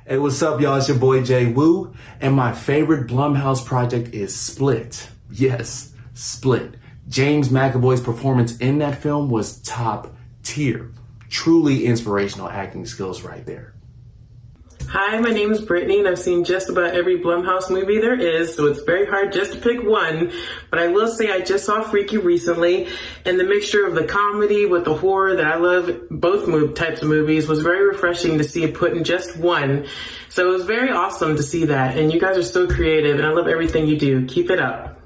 Hey, what's up, y'all? It's your boy Jay Woo, and my favorite Blumhouse project is Split. Yes, Split. James McAvoy's performance in that film was top tier. Truly inspirational acting skills right there. Hi, my name is Brittany, and I've seen just about every Blumhouse movie there is, so it's very hard just to pick one. But I will say I just saw Freaky recently, and the mixture of the comedy with the horror that I love, both types of movies, was very refreshing to see it put in just one. So it was very awesome to see that, and you guys are so creative, and I love everything you do. Keep it up.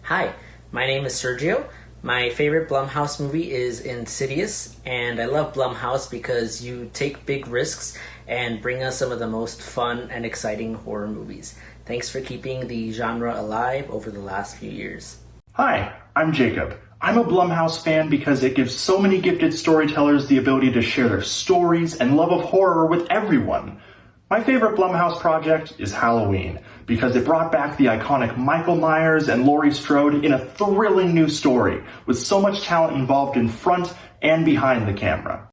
Hi, my name is Sergio. My favorite Blumhouse movie is Insidious, and I love Blumhouse because you take big risks and bring us some of the most fun and exciting horror movies. Thanks for keeping the genre alive over the last few years. Hi, I'm Jacob. I'm a Blumhouse fan because it gives so many gifted storytellers the ability to share their stories and love of horror with everyone. My favorite Blumhouse project is Halloween because it brought back the iconic Michael Myers and Laurie Strode in a thrilling new story with so much talent involved in front and behind the camera.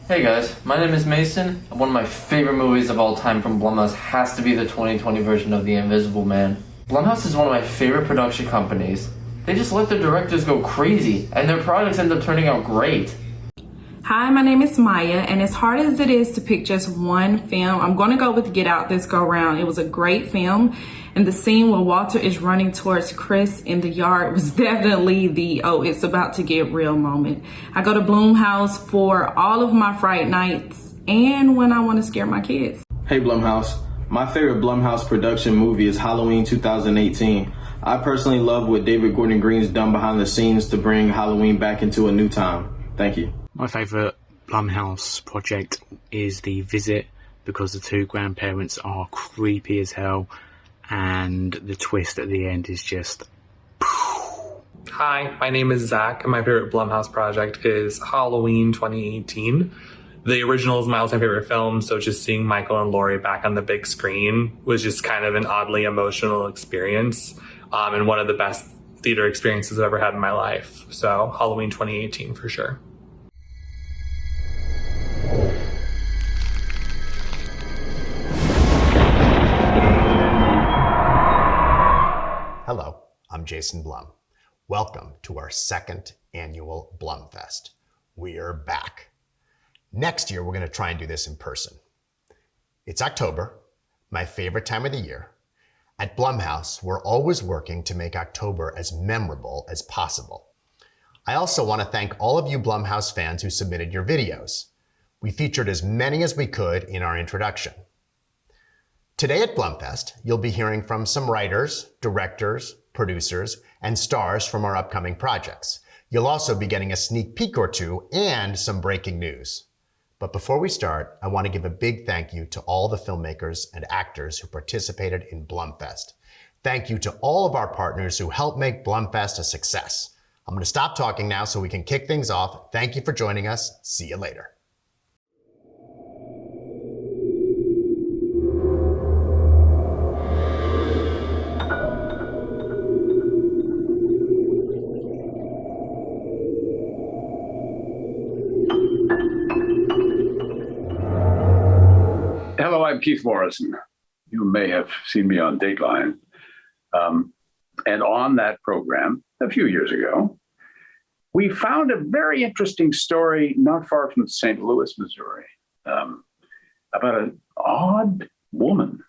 Hey guys, my name is Mason. One of my favorite movies of all time from Blumhouse has to be the 2020 version of The Invisible Man. Blumhouse is one of my favorite production companies. They just let their directors go crazy, and their projects end up turning out great. Hi, my name is Maya, and as hard as it is to pick just one film, I'm going to go with Get Out this go round. It was a great film, and the scene where Walter is running towards Chris in the yard was definitely the, oh, it's about to get real moment. I go to Blumhouse for all of my Fright nights and when I want to scare my kids. Hey Blumhouse, my favorite Blumhouse production movie is Halloween 2018. I personally love what David Gordon Green's done behind the scenes to bring Halloween back into a new time. Thank you. My favourite Blumhouse project is The Visit because the two grandparents are creepy as hell and the twist at the end is just... Hi, my name is Zach and my favorite Blumhouse project is Halloween 2018. The original is my all-time favorite film, so just seeing Michael and Laurie back on the big screen was just kind of an oddly emotional experience and one of the best theater experiences I've ever had in my life. So Halloween 2018 for sure. Hello, I'm Jason Blum. Welcome to our second annual Blumfest. We are back. Next year, we're going to try and do this in person. It's October, my favorite time of the year. At Blumhouse, we're always working to make October as memorable as possible. I also want to thank all of you Blumhouse fans who submitted your videos. We featured as many as we could in our introduction. Today at Blumfest, you'll be hearing from some writers, directors, producers, and stars from our upcoming projects. You'll also be getting a sneak peek or two and some breaking news. But before we start, I want to give a big thank you to all the filmmakers and actors who participated in Blumfest. Thank you to all of our partners who helped make Blumfest a success. I'm going to stop talking now so we can kick things off. Thank you for joining us. See you later. Hello, I'm Keith Morrison. You may have seen me on Dateline. And on that program, a few years ago, we found a very interesting story not far from St. Louis, Missouri, about an odd woman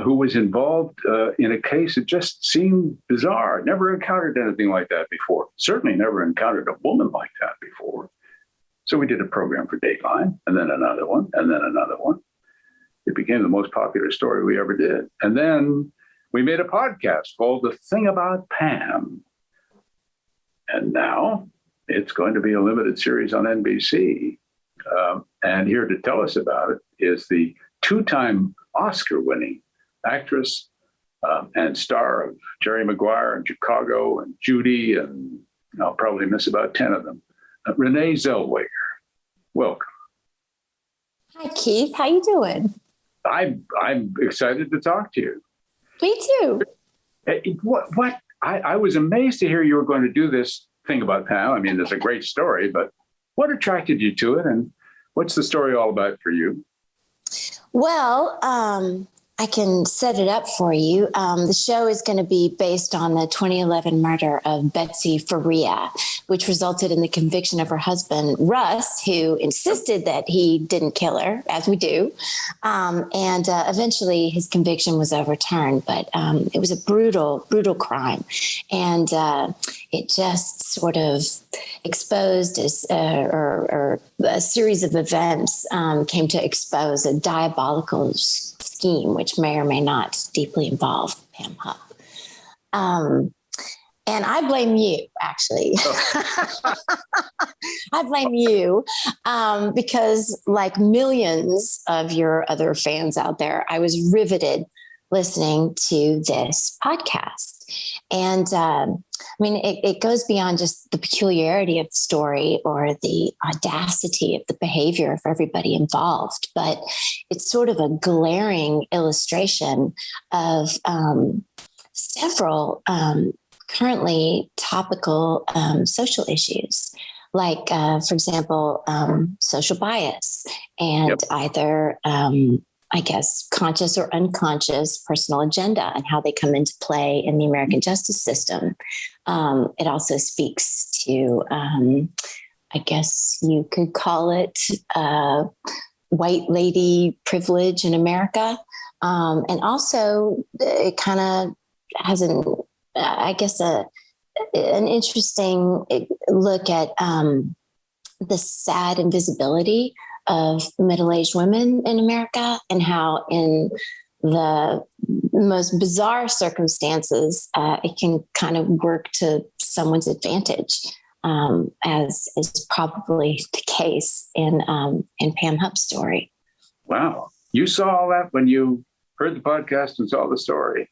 who was involved in a case that just seemed bizarre. Never encountered anything like that before. Certainly never encountered a woman like that before. So we did a program for Dateline, and then another one, and then another one. It became the most popular story we ever did. And then we made a podcast called The Thing About Pam. And now it's going to be a limited series on NBC. And here to tell us about it is the two-time Oscar-winning actress and star of Jerry Maguire and Chicago and Judy, and I'll probably miss about 10 of them, Renee Zellweger. Welcome. Hi, Keith. How you doing? I'm excited to talk to you. Me too. What? I was amazed to hear you were going to do this Thing About Pam. I mean, it's a great story, but what attracted you to it, and what's the story all about for you? Well, I can set it up for you. The show is going to be based on the 2011 murder of Betsy Faria, which resulted in the conviction of her husband, Russ, who insisted that he didn't kill her, as we do. And eventually his conviction was overturned, but it was a brutal, brutal crime. And it just sort of exposed or a series of events came to expose a diabolical scheme, which may or may not deeply involve Pam Hupp. And I blame you, actually. I blame you because, like millions of your other fans out there, I was riveted listening to this podcast. And it goes beyond just the peculiarity of the story or the audacity of the behavior of everybody involved, but it's sort of a glaring illustration of several currently topical social issues, like, for example, social bias and either I guess, conscious or unconscious personal agenda and how they come into play in the American justice system. It also speaks to, I guess you could call it white lady privilege in America. And also it kind of has an interesting look at the sad invisibility of middle-aged women in America and how in the most bizarre circumstances, it can kind of work to someone's advantage, as is probably the case in Pam Hupp's story. Wow. You saw all that when you heard the podcast and saw the story?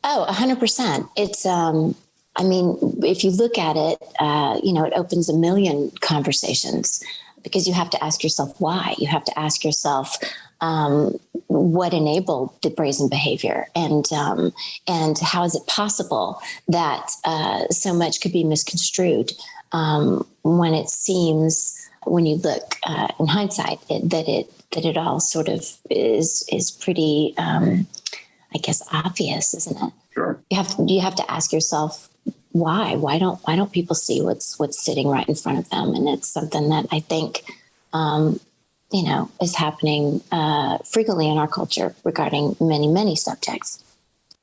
Oh, 100%. It's, if you look at it, it opens a million conversations, because you have to ask yourself why. You have to ask yourself what enabled the brazen behavior, and how is it possible that so much could be misconstrued when it seems, when you look in hindsight, that it all sort of is pretty, obvious, isn't it? Sure. You have to ask yourself why don't people see what's sitting right in front of them? And it's something that I think is happening frequently in our culture regarding many subjects.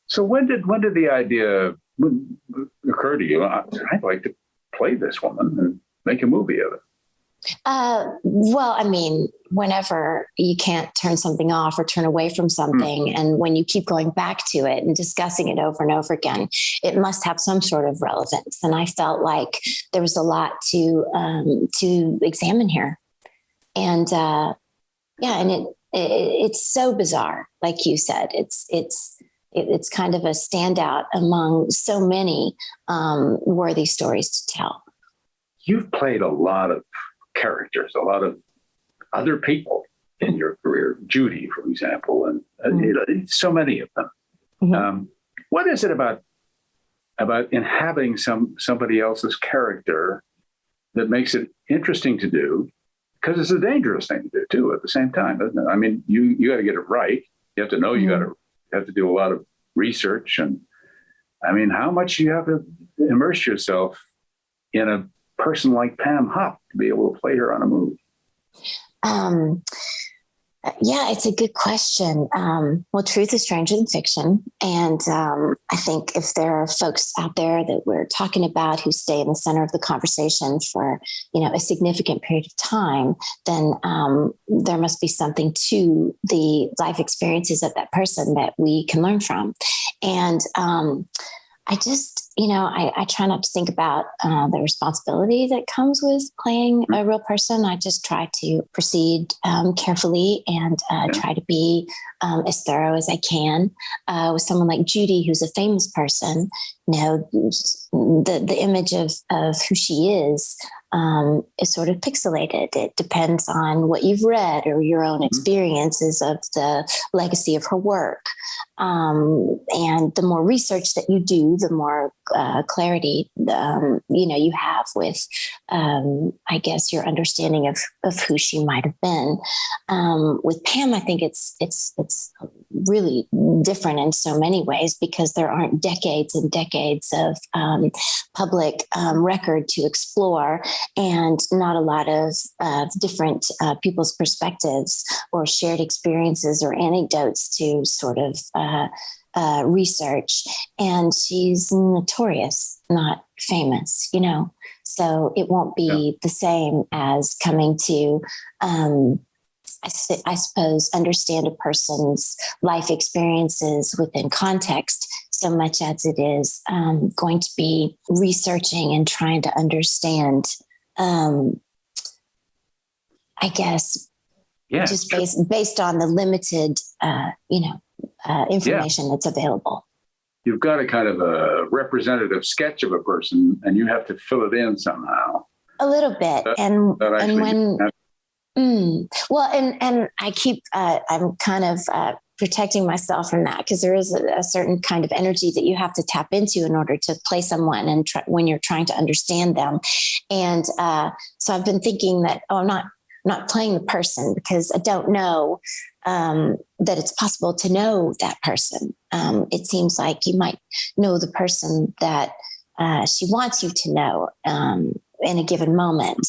So when did the idea occur to you? I'd like to play this woman and make a movie of it. Whenever you can't turn something off or turn away from something, and when you keep going back to it and discussing it over and over again, it must have some sort of relevance. And I felt like there was a lot to examine here. And it's so bizarre, like you said. It's kind of a standout among so many worthy stories to tell. You've played a lot of characters, a lot of other people in your career, Judy, for example, and so many of them. Mm-hmm. What is it about inhabiting somebody else's character that makes it interesting to do? Because it's a dangerous thing to do too. At the same time, isn't it? I mean, you got to get it right. You have to know. Mm-hmm. You have to do a lot of research, and I mean, how much you have to immerse yourself in a person like Pam Hupp to be able to play her on a movie? It's a good question. Well, truth is stranger than fiction. And I think if there are folks out there that we're talking about who stay in the center of the conversation for, a significant period of time, then there must be something to the life experiences of that person that we can learn from. And I just, I try not to think about the responsibility that comes with playing a real person. I just try to proceed carefully and try to be as thorough as I can. With someone like Judy, who's a famous person, the image of who she is sort of pixelated. It depends on what you've read or your own experiences of the legacy of her work. And the more research that you do, the more clarity, you have with, I guess, your understanding of who she might have been. With Pam, I think it's really different in so many ways because there aren't decades and decades of public record to explore, and not a lot of different people's perspectives or shared experiences or anecdotes to sort of research. And she's notorious, not famous, so it won't be the same as coming to I suppose, understand a person's life experiences within context so much as it is going to be researching and trying to understand, I guess, just based on the limited, information that's available. You've got a kind of a representative sketch of a person, and you have to fill it in somehow. A little bit, and I keep, I'm kind of protecting myself from that because there is a certain kind of energy that you have to tap into in order to play someone and when you're trying to understand them. And so I've been thinking that, I'm not playing the person because I don't know that it's possible to know that person. It seems like you might know the person that she wants you to know in a given moment.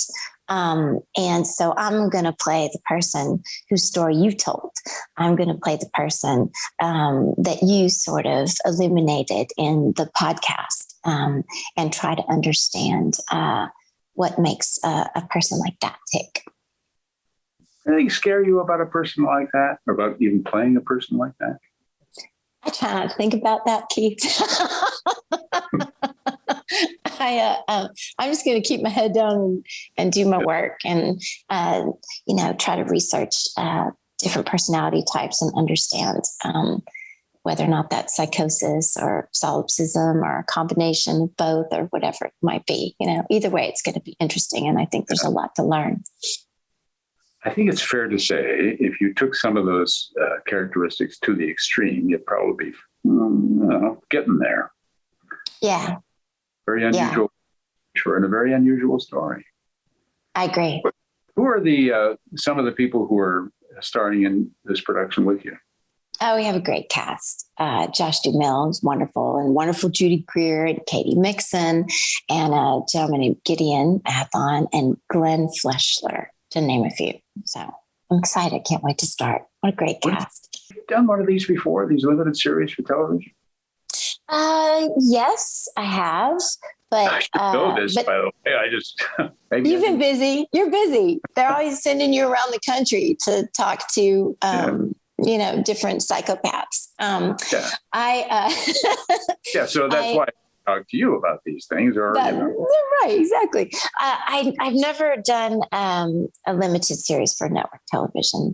And so I'm going to play the person whose story you told. I'm going to play the person that you sort of illuminated in the podcast and try to understand what makes a person like that tick. Anything scare you about a person like that, or about even playing a person like that? I try not to think about that, Keith. I'm just going to keep my head down and do my work and, try to research different personality types and understand whether or not that's psychosis or solipsism or a combination of both or whatever it might be. Either way, it's going to be interesting. And I think there's a lot to learn. I think it's fair to say if you took some of those characteristics to the extreme, you'd probably be getting there. Yeah. Very unusual, sure, and a very unusual story. I agree. But who are some of the people who are starring in this production with you? Oh, we have a great cast. Josh Duhamel is wonderful, and wonderful Judy Greer and Katie Mixon, and a gentleman named Gideon Athon and Glenn Fleshler, to name a few. So I'm excited. Can't wait to start. What a great cast. Have you done one of these before, these limited series for television? Yes, I have. But I should know this, by the way. I just you've been busy. You're busy. They're always sending you around the country to talk to different psychopaths. So that's why I talk to you about these things. Right, exactly. I've never done a limited series for network television.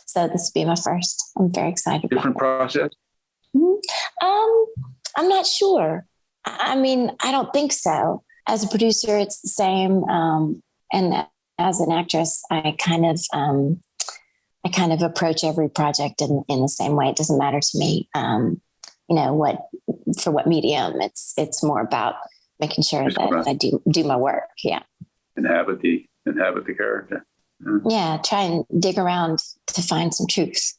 So this will be my first. I'm very excited. Different process? I'm not sure. I mean, I don't think so. As a producer, it's the same. And as an actress, I kind of approach every project in the same way. It doesn't matter to me, what medium. It's more about making sure that I do my work. Yeah. Inhabit the character. Yeah. Try and dig around to find some truth,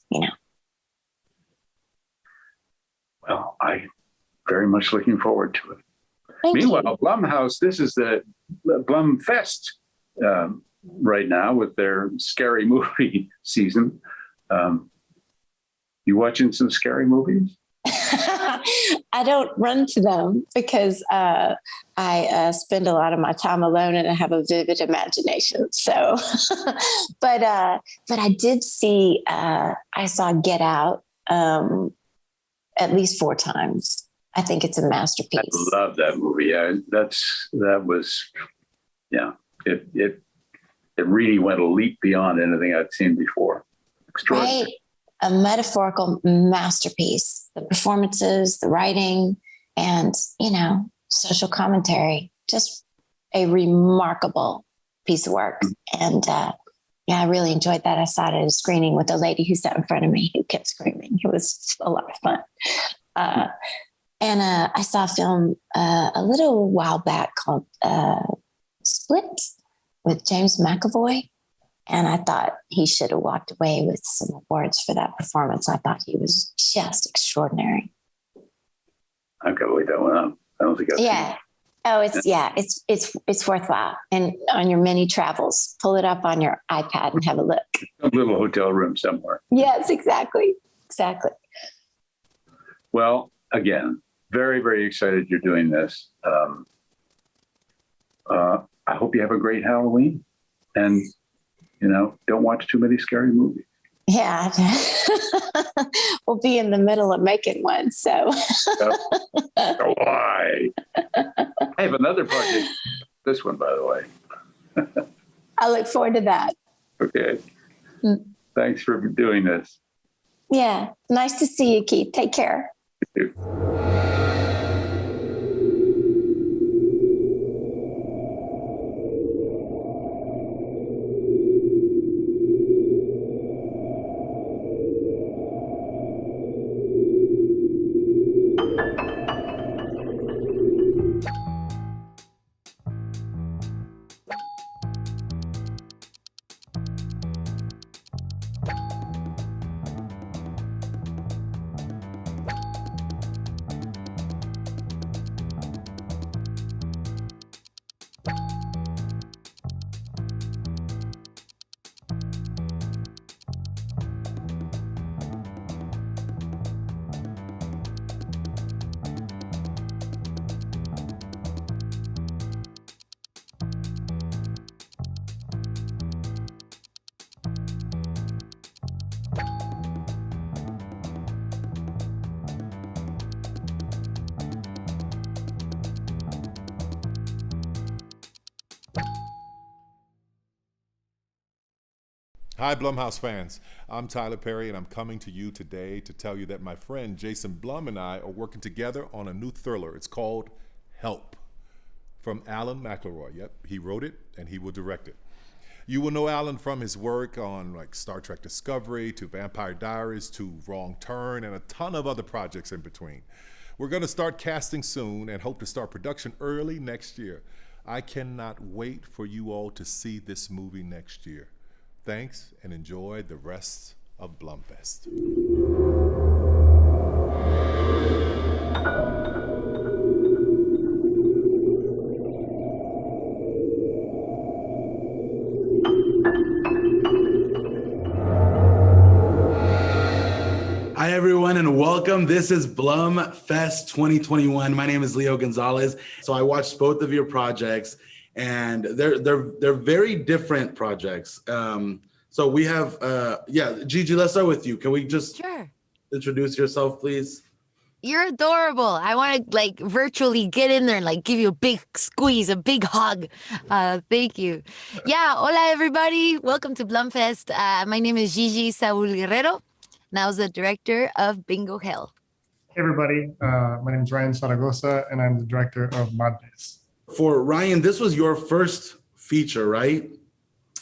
Well, I'm very much looking forward to it. Meanwhile, Blumhouse, this is the Blumfest right now with their scary movie season. You watching some scary movies? I don't run to them because I spend a lot of my time alone and I have a vivid imagination. So, but I did see, I saw Get Out at least 4 times. I think it's a masterpiece. I love that movie. It really went a leap beyond anything I'd seen before. Extraordinary. Right. a metaphorical masterpiece. The performances, the writing, and, social commentary. Just a remarkable piece of work. And I really enjoyed that. I saw it at a screening with a lady who sat in front of me who kept screaming. It was a lot of fun. And I saw a film a little while back called Split with James McAvoy. And I thought he should have walked away with some awards for that performance. I thought he was just extraordinary. I've got to wait that one up. I don't think I've seen it. Oh, it's worthwhile. And on your many travels, pull it up on your iPad and have a look. A little hotel room somewhere. Yes, exactly. Exactly. Well, again, very, very excited you're doing this. I hope you have a great Halloween, and don't watch too many scary movies. Yeah, we'll be in the middle of making one. So, why? I have another project. This one, by the way. I look forward to that. Okay. Thanks for doing this. Yeah, nice to see you, Keith. Take care. You too. Hi, Blumhouse fans. I'm Tyler Perry, and I'm coming to you today to tell you that my friend Jason Blum and I are working together on a new thriller. It's called Help, from Alan McElroy. Yep, he wrote it, and he will direct it. You will know Alan from his work on Star Trek Discovery to Vampire Diaries to Wrong Turn and a ton of other projects in between. We're going to start casting soon and hope to start production early next year. I cannot wait for you all to see this movie next year. Thanks, and enjoy the rest of Blumfest. Hi, everyone, and welcome. This is Blumfest 2021. My name is Leo Gonzalez. So I watched both of your projects, and they're very different projects. So we have, Gigi, let's start with you. Can we just introduce yourself, please? You're adorable. I want to virtually get in there and give you a big squeeze, a big hug. Thank you. Yeah, hola everybody. Welcome to Blumfest. My name is Gigi Saul Guerrero, and I was the director of Bingo Hell. Hey everybody, my name is Ryan Zaragoza, and I'm the director of Madres. For Ryan, this was your first feature, right?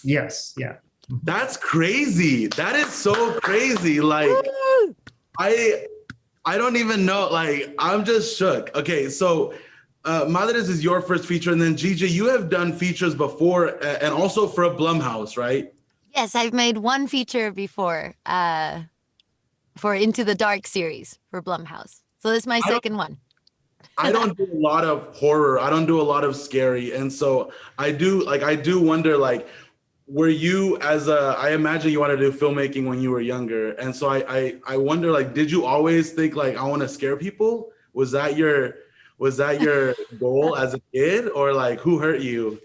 Yes, yeah. That's crazy. That is so crazy. I don't even know. I'm just shook. Okay, so Madres is your first feature, and then Gigi, you have done features before, and also for a Blumhouse, right? Yes, I've made one feature before for Into the Dark series for Blumhouse. So this is my second one. I don't do a lot of horror. I don't do a lot of scary, and so I do wonder were you I imagine you wanted to do filmmaking when you were younger. And so I wonder, did you always think I want to scare people? Was that your goal as a kid, or who hurt you?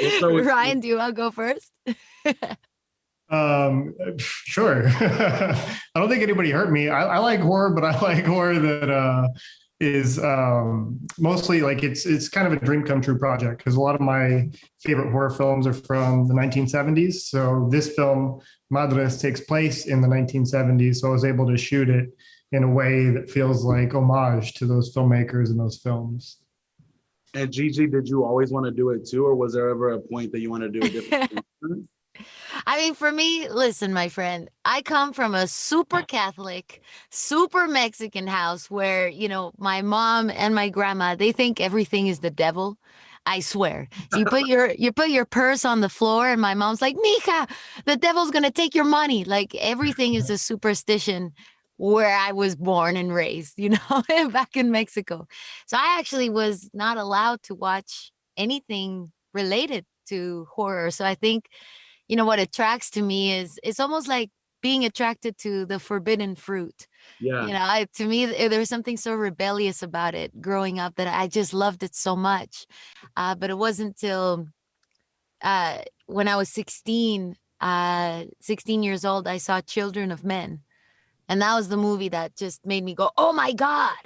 Ryan, do you want to go first? Sure. I don't think anybody hurt me. I like horror, but I like horror that, is mostly like it's kind of a dream come true project because a lot of my favorite horror films are from the 1970s. So this film, Madres, takes place in the 1970s. So I was able to shoot it in a way that feels like homage to those filmmakers and those films. And Gigi, did you always want to do it too, or was there ever a point that you want to do a different thing? I mean, for me, listen, my friend, I come from a super Catholic, super Mexican house where, you know, my mom and my grandma, they think everything is the devil. I swear. So you put your purse on the floor and my mom's like, "Mija, the devil's going to take your money." Like everything is a superstition where I was born and raised, you know, back in Mexico. So I actually was not allowed to watch anything related to horror. So I think, you know, what attracts to me is it's almost like being attracted to the forbidden fruit. Yeah. You know, to me, there was something so rebellious about it growing up that I just loved it so much. But it wasn't until when I was 16 years old, I saw Children of Men. And that was the movie that just made me go, "Oh my God,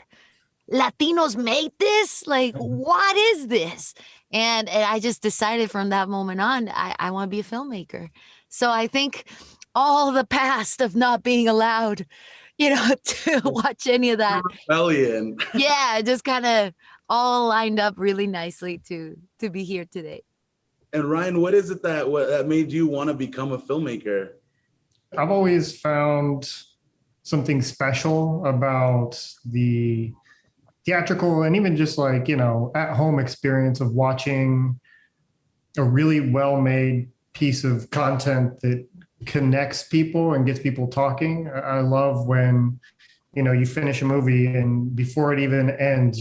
Latinos made this? Like, what is this?" And I just decided from that moment on, I want to be a filmmaker. So I think all the past of not being allowed, you know, to watch any of that. Rebellion. Yeah, just kind of all lined up really nicely to be here today. And Ryan, what is it that made you want to become a filmmaker? I've always found something special about the theatrical and even just like, you know, at home experience of watching a really well-made piece of content that connects people and gets people talking. I love when, you know, you finish a movie and before it even ends,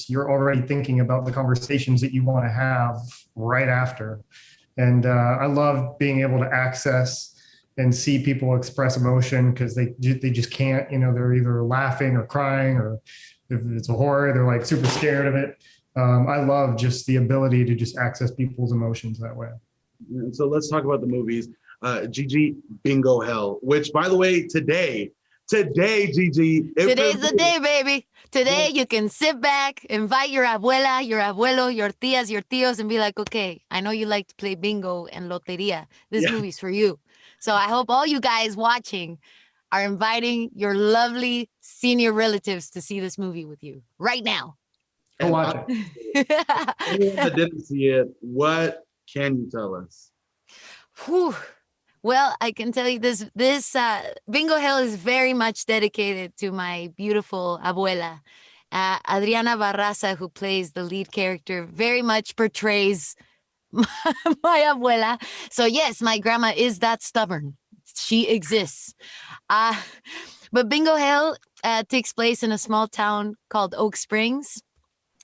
you're already thinking about the conversations that you want to have right after. And I love being able to access and see people express emotion because they just can't, you know, they're either laughing or crying, or if it's a horror, they're like super scared of it. I love just the ability to just access people's emotions that way. And so let's talk about the movies. Gigi, Bingo Hell, which by the way, today, Gigi. Today's the day, baby. Today you can sit back, invite your abuela, your abuelo, your tias, your tios, and be like, "Okay, I know you like to play bingo and loteria. This movie's for you." So I hope all you guys watching are inviting your lovely senior relatives to see this movie with you right now. Go watch it. Anyone that didn't see it, what can you tell us? Whew. Well, I can tell you this Bingo Hell is very much dedicated to my beautiful abuela. Adriana Barraza, who plays the lead character, very much portrays my abuela. So yes, my grandma is that stubborn. She exists. But Bingo Hell takes place in a small town called Oak Springs,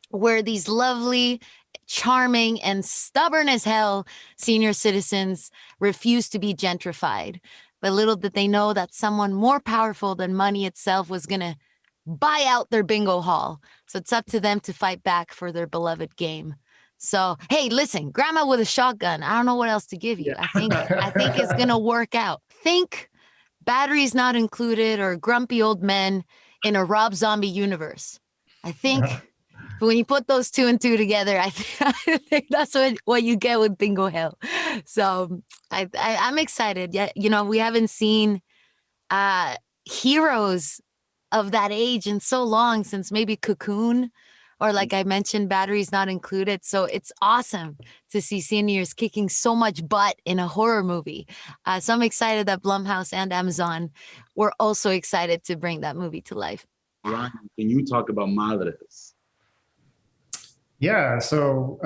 where these lovely, charming, and stubborn as hell senior citizens refuse to be gentrified. But little did they know that someone more powerful than money itself was going to buy out their bingo hall. So it's up to them to fight back for their beloved game. So, hey, listen, grandma with a shotgun. I don't know what else to give you. Yeah. I think it's going to work out. Think batteries not included or grumpy old men in a Rob Zombie universe. I think when you put those two and two together, I think that's what you get with Bingo Hell. So I'm excited. Yeah, you know, we haven't seen heroes of that age in so long, since maybe Cocoon, or like I mentioned, batteries not included. So it's awesome to see seniors kicking so much butt in a horror movie. So I'm excited that Blumhouse and Amazon were also excited to bring that movie to life. Ryan, can you talk about Madres? Yeah, so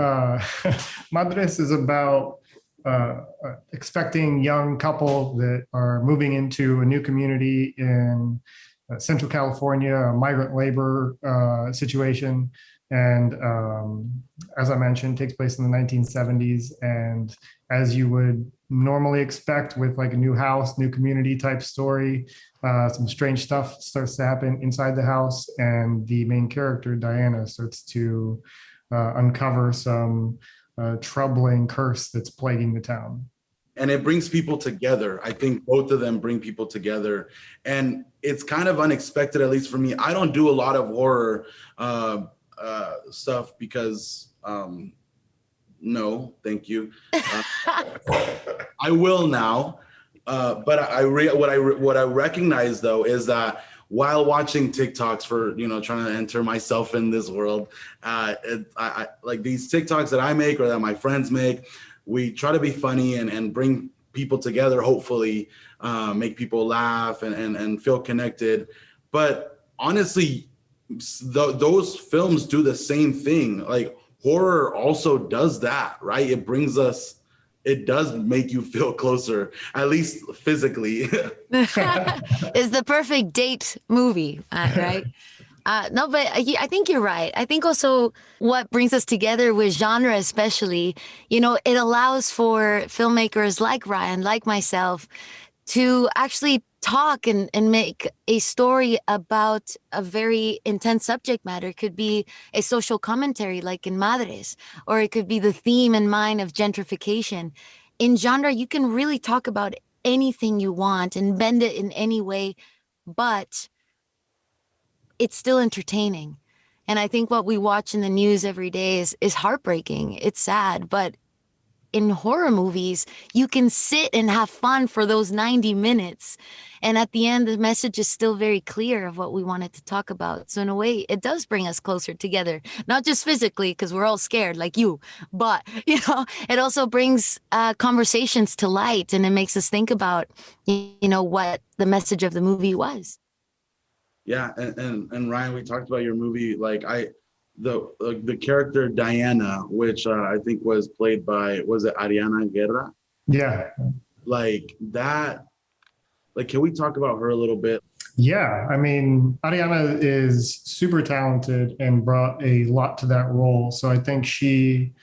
Madres is about expecting young couple that are moving into a new community in Central California, a migrant labor situation. And as I mentioned, takes place in the 1970s. And as you would normally expect with like a new house, new community type story, some strange stuff starts to happen inside the house. And the main character, Diana, starts to uncover some troubling curse that's plaguing the town. and it brings people together. I think both of them bring people together, and it's kind of unexpected, at least for me. I don't do a lot of horror stuff because no, thank you. I will now, but what I recognize though is that while watching TikToks for trying to enter myself in this world, I like these TikToks that I make or that my friends make. We try to be funny and bring people together. Hopefully, make people laugh and feel connected. But honestly, those films do the same thing. Like horror also does that, right? It does make you feel closer, at least physically. It's the perfect date movie, right? No, but I think you're right. I think also what brings us together with genre, especially, it allows for filmmakers like Ryan, like myself, to actually talk and make a story about a very intense subject matter. It could be a social commentary like in Madres, or it could be the theme in mind of gentrification. In genre, you can really talk about anything you want and bend it in any way, but it's still entertaining. And I think what we watch in the news every day is heartbreaking. It's sad, but in horror movies, you can sit and have fun for those 90 minutes. And at the end, the message is still very clear of what we wanted to talk about. So in a way, it does bring us closer together, not just physically, because we're all scared like you, but, it also brings conversations to light, and it makes us think about, what the message of the movie was. Yeah, and Ryan, we talked about your movie. Like the character Diana, which I think was played by, was it Ariana Guerra? Yeah. Like that. Like, can we talk about her a little bit? Yeah, I mean, Ariana is super talented and brought a lot to that role. So I think she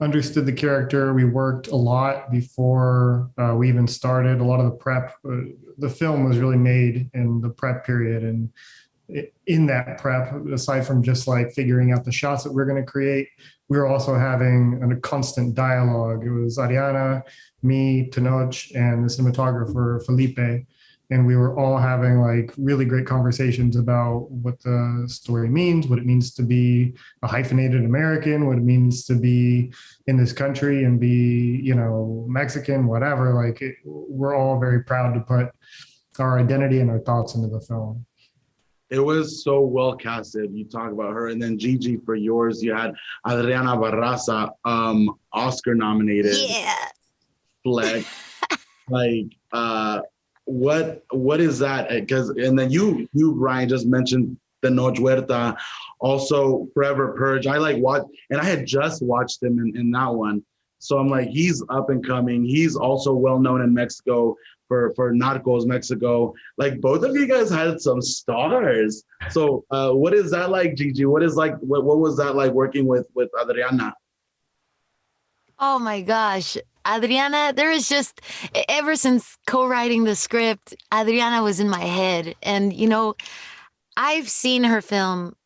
understood the character. We worked a lot before we even started. A lot of the prep, the film was really made in the prep period. And in that prep, aside from just like figuring out the shots that we're going to create, we were also having a constant dialogue. It was Ariana, me, Tenoch, and the cinematographer, Felipe. And we were all having like really great conversations about what the story means, what it means to be a hyphenated American, what it means to be in this country and be, Mexican, whatever. Like we're all very proud to put our identity and our thoughts into the film. It was so well casted. You talk about her, and then Gigi, for yours, you had Adriana Barraza, Oscar nominated. Yeah. Fleck. Like, what is that? Because and then you Ryan just mentioned the Noche Huerta, also Forever Purge. I and I had just watched him in that one, so I'm like, he's up and coming. He's also well known in Mexico for Narcos Mexico. Like both of you guys had some stars. So what is that like, Gigi? What was that like working with Adriana? Oh my gosh. Adriana, there is just, ever since co-writing the script, Adriana was in my head. And, I've seen her film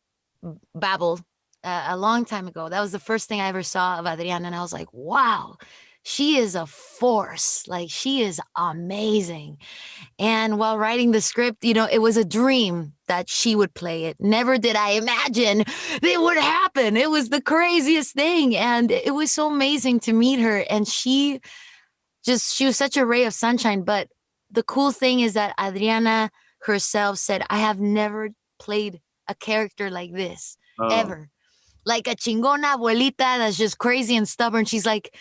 Babel a long time ago. That was the first thing I ever saw of Adriana. And I was like, wow, she is a force. Like, she is amazing. And while writing the script, it was a dream that she would play it. Never did I imagine it would happen. It was the craziest thing. And it was so amazing to meet her. And she was such a ray of sunshine. But the cool thing is that Adriana herself said, I have never played a character like this, ever. Like a chingona abuelita that's just crazy and stubborn. She's like,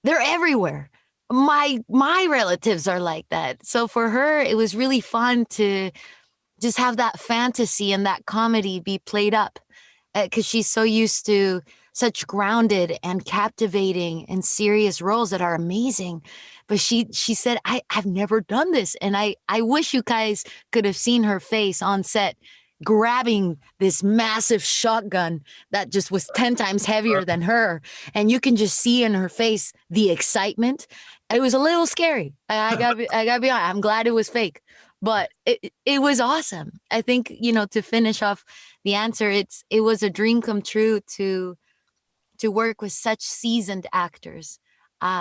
they're everywhere. My relatives are like that. So for her, it was really fun to just have that fantasy and that comedy be played up, because she's so used to such grounded and captivating and serious roles that are amazing. But she said, I've never done this. And I wish you guys could have seen her face on set grabbing this massive shotgun that just was 10 times heavier than her. And you can just see in her face the excitement. It was a little scary. I gotta be honest. I'm glad it was fake, but it was awesome. I think, to finish off the answer, it was a dream come true to work with such seasoned actors.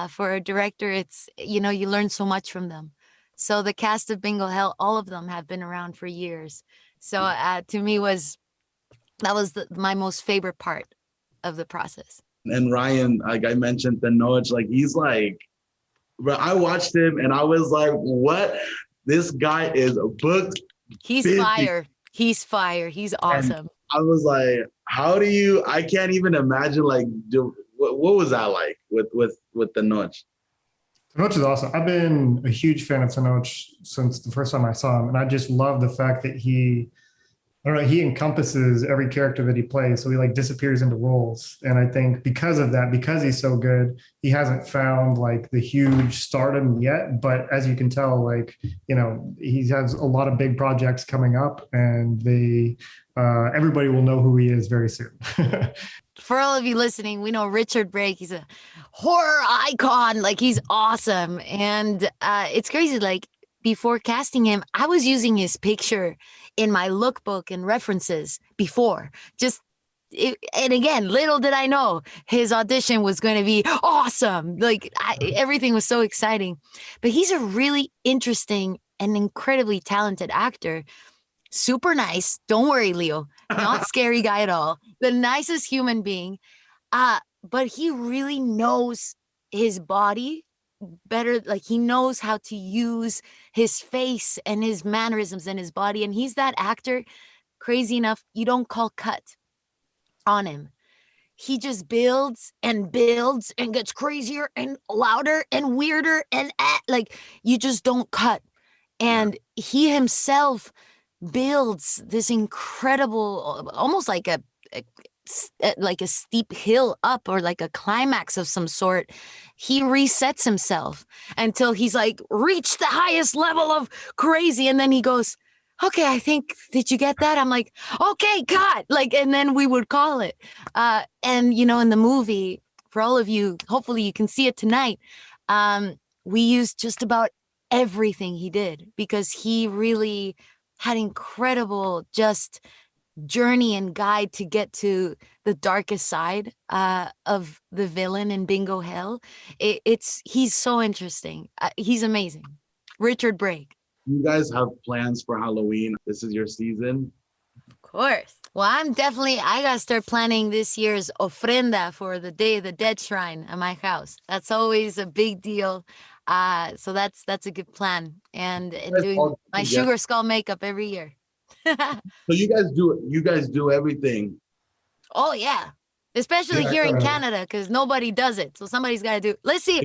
For a director, it's, you know, you learn so much from them. So the cast of Bingo Hell, all of them have been around for years. So to me that was my most favorite part of the process. And Ryan, like I mentioned, the Noach, like he's like, but I watched him and I was like, what? This guy is booked. He's busy. fire. He's fire. He's awesome. And I was like, how do you? I can't even imagine. Like, what was that like with the Noach? Tenoch is awesome. I've been a huge fan of Tenoch since the first time I saw him, and I just love the fact that he encompasses every character that he plays. So he like disappears into roles. And I think because of that, because he's so good, he hasn't found like the huge stardom yet. But as you can tell, like, you know, he has a lot of big projects coming up, and everybody will know who he is very soon. For all of you listening, we know Richard Brake. He's a horror icon. Like, he's awesome. And it's crazy. Like, before casting him, I was using his picture in my lookbook and references before. And again, little did I know his audition was going to be awesome. Like, everything was so exciting. But he's a really interesting and incredibly talented actor. Super nice. Don't worry, Leo. Not scary guy at all. The nicest human being. But he really knows his body better. Like, he knows how to use his face and his mannerisms and his body. And he's that actor, crazy enough, you don't call cut on him. He just builds and gets crazier and louder and weirder. And like, you just don't cut. And he himself builds this incredible, almost like a steep hill up, or like a climax of some sort. He resets himself until he's like reached the highest level of crazy, and then he goes, okay, I think, did you get that? I'm like, okay, cut. Like, and then we would call it. And you know, in the movie, for all of you, hopefully you can see it tonight, we used just about everything he did, because he really had incredible just journey and guide to get to the darkest side of the villain in Bingo Hell. He's so interesting. He's amazing. Richard Brake. You guys have plans for Halloween? This is your season? Of course. Well, I gotta start planning this year's ofrenda for the Day of the Dead shrine at my house. That's always a big deal. So that's a good plan. And doing my sugar skull makeup every year. So you guys do everything. Oh yeah, especially here in Canada, because nobody does it. So somebody's got to do. Let's see.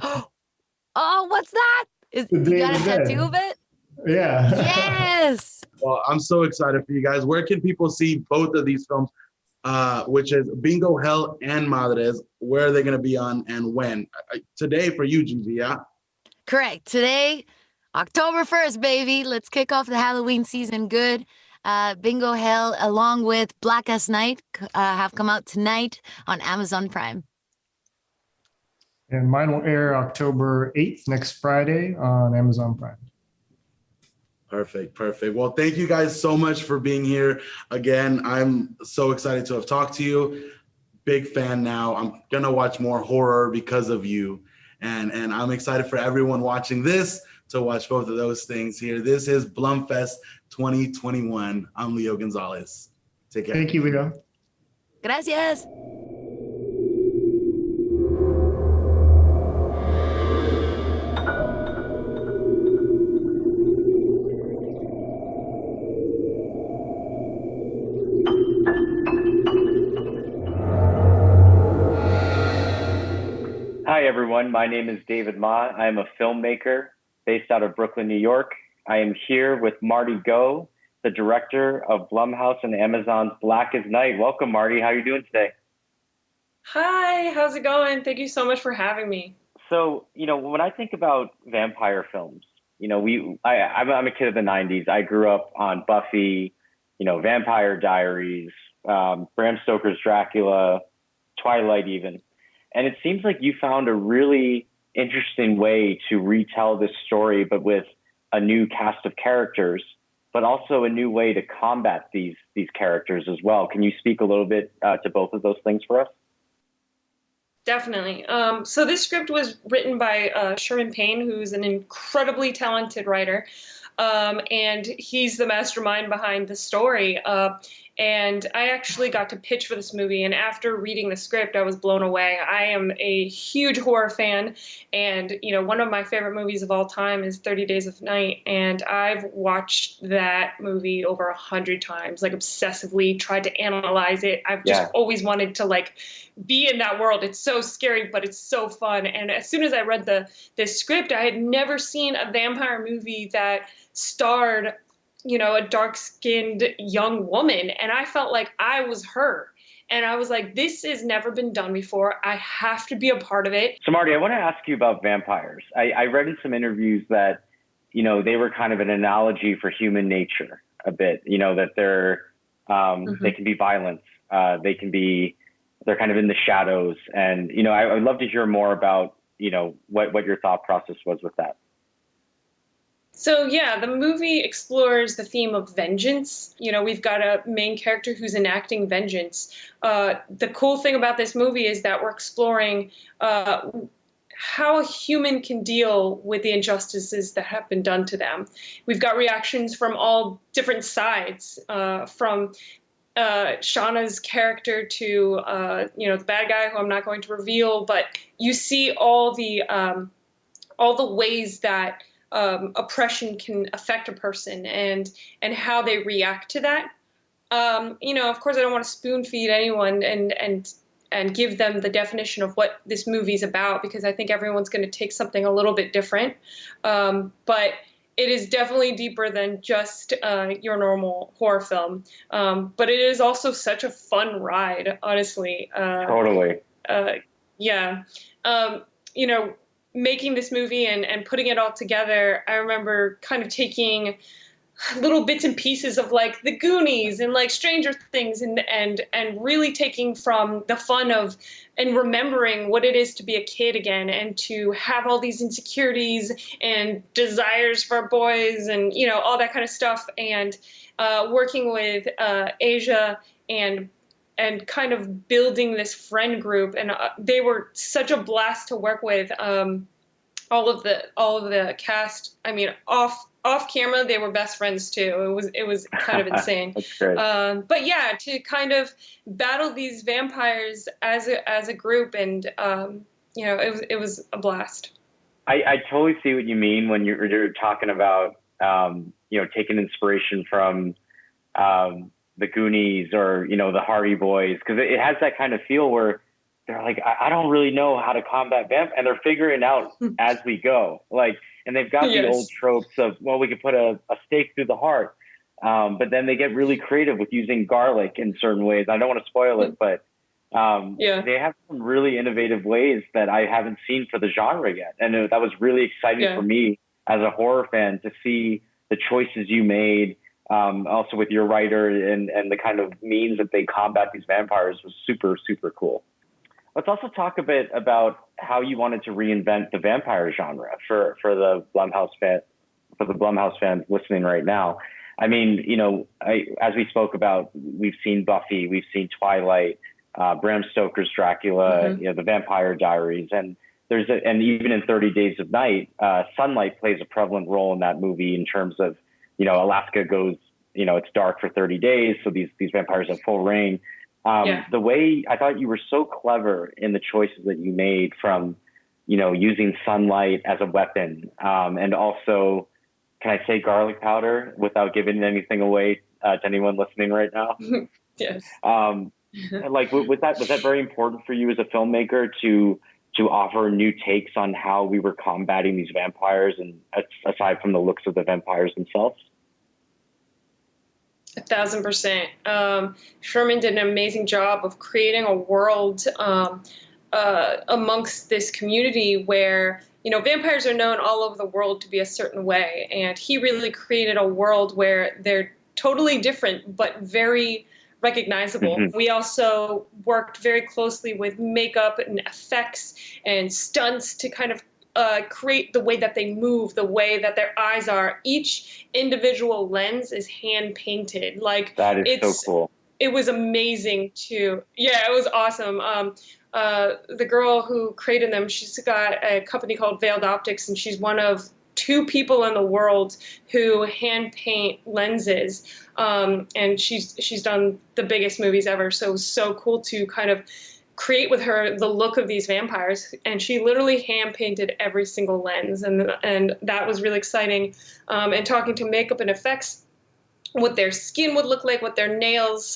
Oh, what's that? You got a tattoo of it? Yeah. Yes. Well, I'm so excited for you guys. Where can people see both of these films, which is Bingo Hell and Madres? Where are they going to be on, and when? Today for you, Gigi, yeah? Correct. Today, October 1st, baby. Let's kick off the Halloween season good. Bingo Hell, along with Blackest Night, have come out tonight on Amazon Prime. And mine will air October 8th, next Friday, on Amazon Prime. Perfect. Well, thank you guys so much for being here. Again, I'm so excited to have talked to you. Big fan now. I'm going to watch more horror because of you. And I'm excited for everyone watching this to watch both of those things here. This is Blumfest 2021. I'm Leo Gonzalez. Take care. Thank you, Leo. Gracias. Hi, everyone. My name is David Ma. I am a filmmaker based out of Brooklyn, New York. I am here with Marty Go, the director of Blumhouse and Amazon's Blackest Night. Welcome, Marty. How are you doing today? Hi, how's it going? Thank you so much for having me. So, when I think about vampire films, I'm a kid of the 90s. I grew up on Buffy, Vampire Diaries, Bram Stoker's Dracula, Twilight even. And it seems like you found a really interesting way to retell this story, but with a new cast of characters, but also a new way to combat these characters as well. Can you speak a little bit to both of those things for us? Definitely. So this script was written by Sherman Payne, who's an incredibly talented writer, and he's the mastermind behind the story. And I actually got to pitch for this movie, and after reading the script, I was blown away. I am a huge horror fan, and one of my favorite movies of all time is 30 Days of Night, and I've watched that movie over 100 times, like obsessively tried to analyze it. I've just always wanted to be in that world. It's so scary, but it's so fun. And as soon as I read this script, I had never seen a vampire movie that starred a dark-skinned young woman, and I felt like I was her. And I was like, this has never been done before. I have to be a part of it. So Marty, I want to ask you about vampires. I read in some interviews that, they were kind of an analogy for human nature a bit, that they're, they can be violent. They're kind of in the shadows. And, I would love to hear more about, what your thought process was with that. So yeah, the movie explores the theme of vengeance. We've got a main character who's enacting vengeance. The cool thing about this movie is that we're exploring how a human can deal with the injustices that have been done to them. We've got reactions from all different sides, from Shauna's character to the bad guy, who I'm not going to reveal, but you see all the ways that oppression can affect a person and how they react to that. Of course, I don't want to spoon feed anyone and give them the definition of what this movie's about, because I think everyone's going to take something a little bit different. But it is definitely deeper than just your normal horror film. But it is also such a fun ride, honestly. Totally. Yeah. Making this movie and putting it all together, I remember kind of taking little bits and pieces of the Goonies and Stranger Things and really taking from the fun of and remembering what it is to be a kid again and to have all these insecurities and desires for boys and all that kind of stuff, and working with Asia and kind of building this friend group, and they were such a blast to work with. All of the cast. I mean, off camera, they were best friends too. It was kind of insane. That's great. But yeah, to kind of battle these vampires as a group, and it was a blast. I totally see what you mean when you're talking about taking inspiration from the Goonies or the Hardy Boys, because it has that kind of feel where they're like, I don't really know how to combat vamp, and they're figuring out as we go. And they've got the old tropes of, well, we could put a stake through the heart, but then they get really creative with using garlic in certain ways. I don't want to spoil it, but they have some really innovative ways that I haven't seen for the genre yet, and that was really exciting for me as a horror fan to see the choices you made. Also with your writer and the kind of means that they combat these vampires was super, super cool. Let's also talk a bit about how you wanted to reinvent the vampire genre for the Blumhouse fans listening right now. I mean, as we spoke about, we've seen Buffy, we've seen Twilight, Bram Stoker's Dracula, the Vampire Diaries, and and even in 30 Days of Night, sunlight plays a prevalent role in that movie in terms of, Alaska goes, it's dark for 30 days, so these vampires have full reign. The way I thought you were so clever in the choices that you made from, using sunlight as a weapon, and also, can I say garlic powder without giving anything away to anyone listening right now? Yes. Was that very important for you as a filmmaker to offer new takes on how we were combating these vampires, and aside from the looks of the vampires themselves? 1,000%. Sherman did an amazing job of creating a world amongst this community where, vampires are known all over the world to be a certain way. And he really created a world where they're totally different, but very recognizable. We also worked very closely with makeup and effects and stunts to kind of create the way that they move, the way that their eyes are. Each individual lens is hand painted. That is so cool. it was amazing too. Yeah, it was awesome. The girl who created them, she's got a company called Veiled Optics, and she's one of 2 people in the world who hand paint lenses. And she's done the biggest movies ever. So it was so cool to kind of create with her the look of these vampires. And she literally hand painted every single lens. And that was really exciting. And talking to makeup and effects, what their skin would look like, what their nails,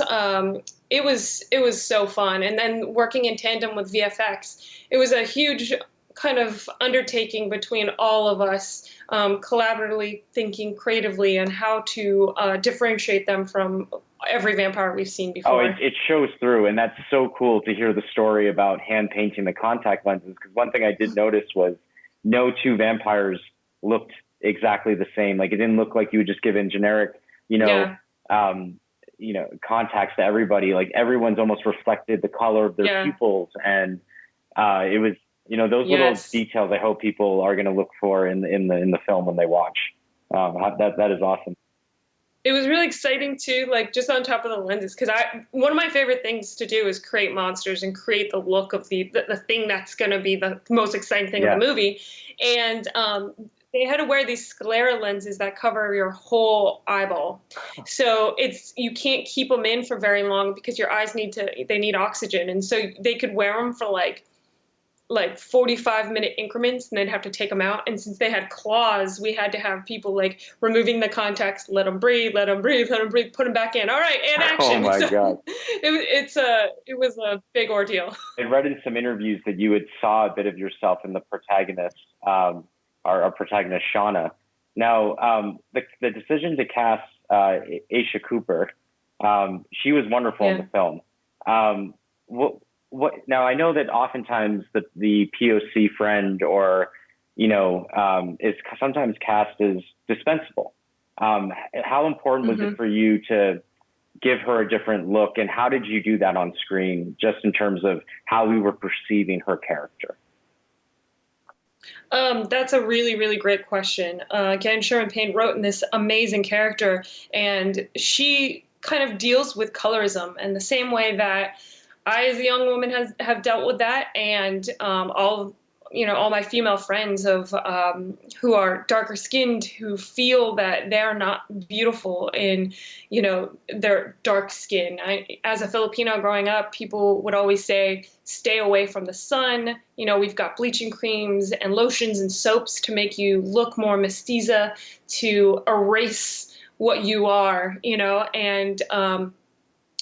it was so fun. And then working in tandem with VFX, it was a huge kind of undertaking between all of us, collaboratively thinking creatively on how to differentiate them from every vampire we've seen before. Oh, it shows through, and that's so cool to hear the story about hand painting the contact lenses, because one thing I did notice was no 2 vampires looked exactly the same. Like, it didn't look like you would just give in generic, contacts to everybody. Like, everyone's almost reflected the color of their pupils, and it was, those little details I hope people are going to look for in the film when they watch. That is awesome. It was really exciting too, like just on top of the lenses, because one of my favorite things to do is create monsters and create the look of the thing that's going to be the most exciting thing in the movie. And they had to wear these sclera lenses that cover your whole eyeball. So you can't keep them in for very long because your eyes need oxygen. And so they could wear them for like 45-minute increments and then have to take them out. And since they had claws, we had to have people like removing the contacts, let them breathe, put them back in. All right, and action. Oh my God. It was a big ordeal. I read in some interviews that you had saw a bit of yourself in the protagonist, our protagonist, Shauna. Now, the decision to cast Aisha Cooper, she was wonderful in the film. Now, I know that oftentimes the POC friend or, is sometimes cast as dispensable. How important was it for you to give her a different look, and how did you do that on screen, just in terms of how we were perceiving her character? That's a really, really great question. Again, Sherman Payne wrote in this amazing character, and she kind of deals with colorism in the same way that I, as a young woman, have dealt with that, and all my female friends who are darker skinned, who feel that they're not beautiful in, their dark skin. As a Filipino growing up, people would always say, stay away from the sun. We've got bleaching creams and lotions and soaps to make you look more mestiza, to erase what you are, and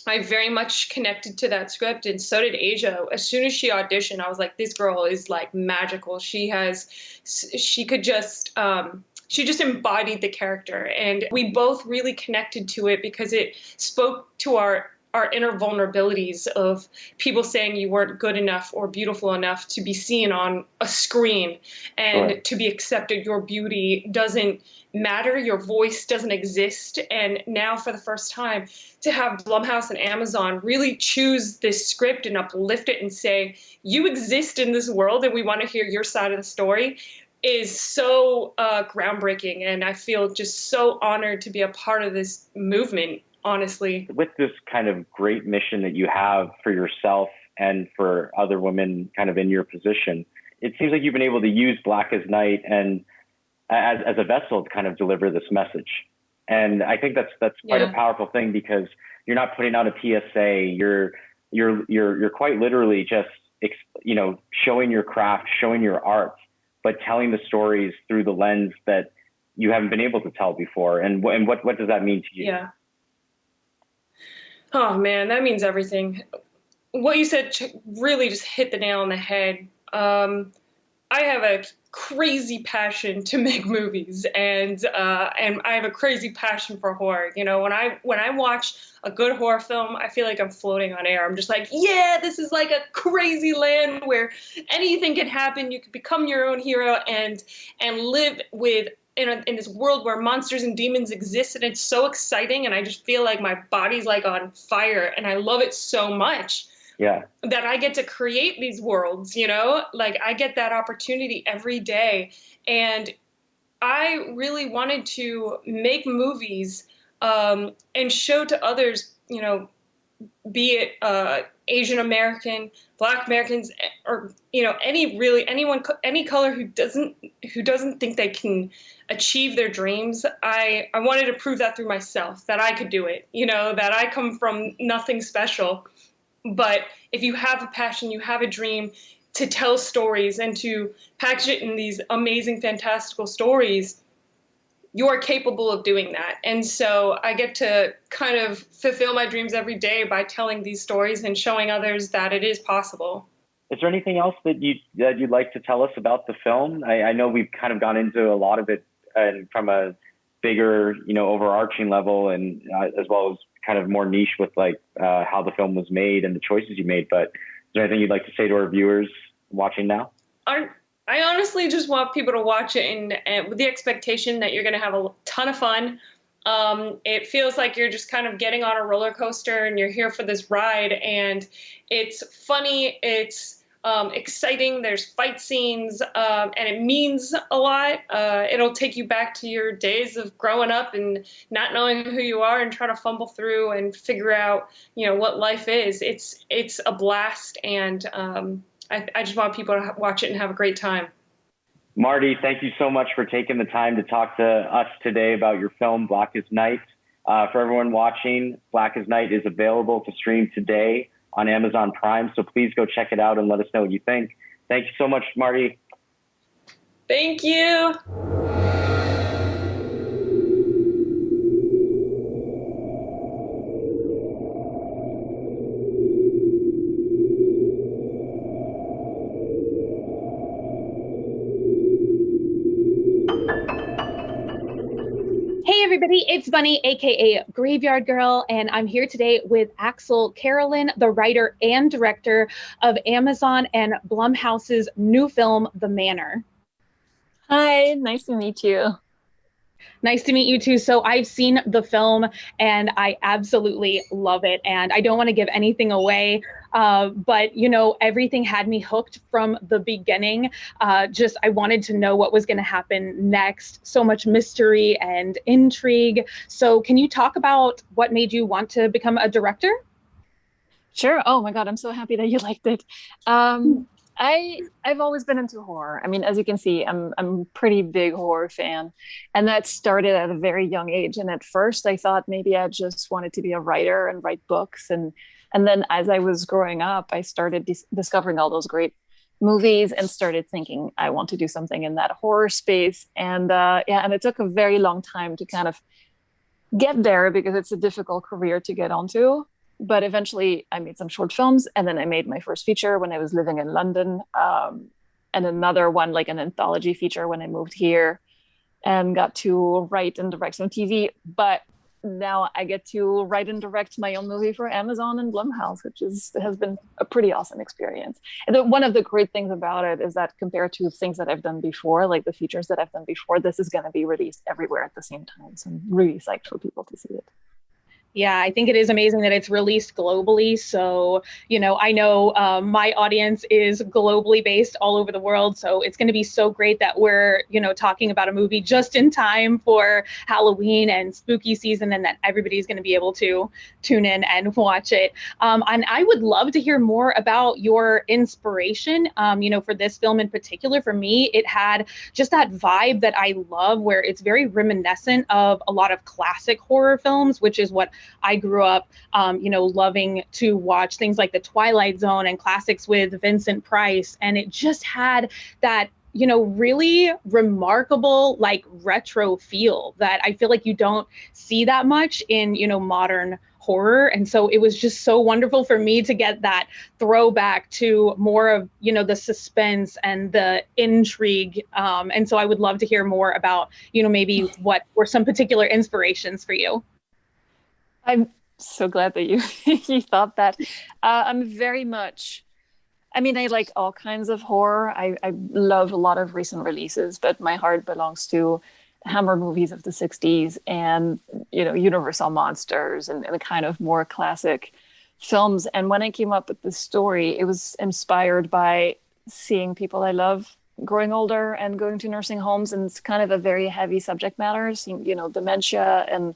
I very much connected to that script, and so did Asia. As soon as she auditioned, I was like, this girl is like magical. She just embodied the character, and we both really connected to it because it spoke to our inner vulnerabilities of people saying you weren't good enough or beautiful enough to be seen on a screen, and to be accepted. Your beauty doesn't matter. Your voice doesn't exist. And now, for the first time, to have Blumhouse and Amazon really choose this script and uplift it and say, you exist in this world and we want to hear your side of the story, is so groundbreaking. And I feel just so honored to be a part of this movement, honestly. With this kind of great mission that you have for yourself and for other women kind of in your position, it seems like you've been able to use Black as Night and as a vessel to kind of deliver this message. And I think that's quite a powerful thing, because you're not putting out a PSA. You're quite literally just, showing your craft, showing your art, but telling the stories through the lens that you haven't been able to tell before. And what does that mean to you? Yeah. Oh man, that means everything. What you said really just hit the nail on the head. I have a crazy passion to make movies, and I have a crazy passion for horror. When I watch a good horror film, I feel like I'm floating on air. I'm just like, yeah, this is like a crazy land where anything can happen. You can become your own hero and live in this world where monsters and demons exist, and it's so exciting. And I just feel like my body's like on fire, and I love it so much. Yeah. That I get to create these worlds, like I get that opportunity every day. And I really wanted to make movies and show to others, be it Asian American, Black Americans, or any color who doesn't think they can achieve their dreams. I wanted to prove that through myself, that I could do it. That I come from nothing special, but if you have a passion, you have a dream to tell stories and to package it in these amazing, fantastical stories, you are capable of doing that. And so I get to kind of fulfill my dreams every day by telling these stories and showing others that it is possible. Is there anything else that you'd like to tell us about the film? I know we've kind of gone into a lot of it from a bigger, overarching level, and as well as kind of more niche with how the film was made and the choices you made. But is there anything you'd like to say to our viewers watching now? I honestly just want people to watch it and with the expectation that you're going to have a ton of fun. It feels like you're just kind of getting on a roller coaster and you're here for this ride. And it's funny. It's exciting. There's fight scenes, and it means a lot. It'll take you back to your days of growing up and not knowing who you are and trying to fumble through and figure out, what life is. It's a blast, and I just want people to watch it and have a great time. Marty, thank you so much for taking the time to talk to us today about your film, Black as Night. For everyone watching, Black as Night is available to stream today on Amazon Prime, so please go check it out and let us know what you think. Thank you so much, Marty. Thank you. Hey everybody, it's Bunny, aka Graveyard Girl, and I'm here today with Axel Carolyn, the writer and director of Amazon and Blumhouse's new film, The Manor. Hi, nice to meet you. Nice to meet you too. So I've seen the film and I absolutely love it. And I don't want to give anything away, but everything had me hooked from the beginning. I wanted to know what was going to happen next. So much mystery and intrigue. So can you talk about what made you want to become a director? Sure. Oh my God, I'm so happy that you liked it. I've always been into horror. I mean, as you can see, I'm a pretty big horror fan, and that started at a very young age. And at first, I thought maybe I just wanted to be a writer and write books. And then as I was growing up, I started discovering all those great movies and started thinking I want to do something in that horror space. And and it took a very long time to kind of get there because it's a difficult career to get onto. But eventually I made some short films, and then I made my first feature when I was living in London, and another one, like an anthology feature, when I moved here and got to write and direct some TV. But now I get to write and direct my own movie for Amazon and Blumhouse, which has been a pretty awesome experience. And one of the great things about it is that compared to things that I've done before, like the features that I've done before, this is going to be released everywhere at the same time. So I'm really psyched for people to see it. Yeah, I think it is amazing that it's released globally. So, I know my audience is globally based all over the world. So it's going to be so great that we're, talking about a movie just in time for Halloween and spooky season, and that everybody's going to be able to tune in and watch it. And I would love to hear more about your inspiration, for this film in particular. For me, it had just that vibe that I love, where it's very reminiscent of a lot of classic horror films, which is what I grew up, loving to watch things like The Twilight Zone and classics with Vincent Price. And it just had that, really remarkable, like, retro feel that I feel like you don't see that much in, modern horror. And so it was just so wonderful for me to get that throwback to more of, the suspense and the intrigue. And so I would love to hear more about, maybe what were some particular inspirations for you. I'm so glad that you you thought that. I'm very much, I like all kinds of horror. I love a lot of recent releases, but my heart belongs to Hammer movies of the 60s and, Universal monsters and kind of more classic films. And when I came up with this story, it was inspired by seeing people I love growing older and going to nursing homes. And it's kind of a very heavy subject matter, seeing, dementia and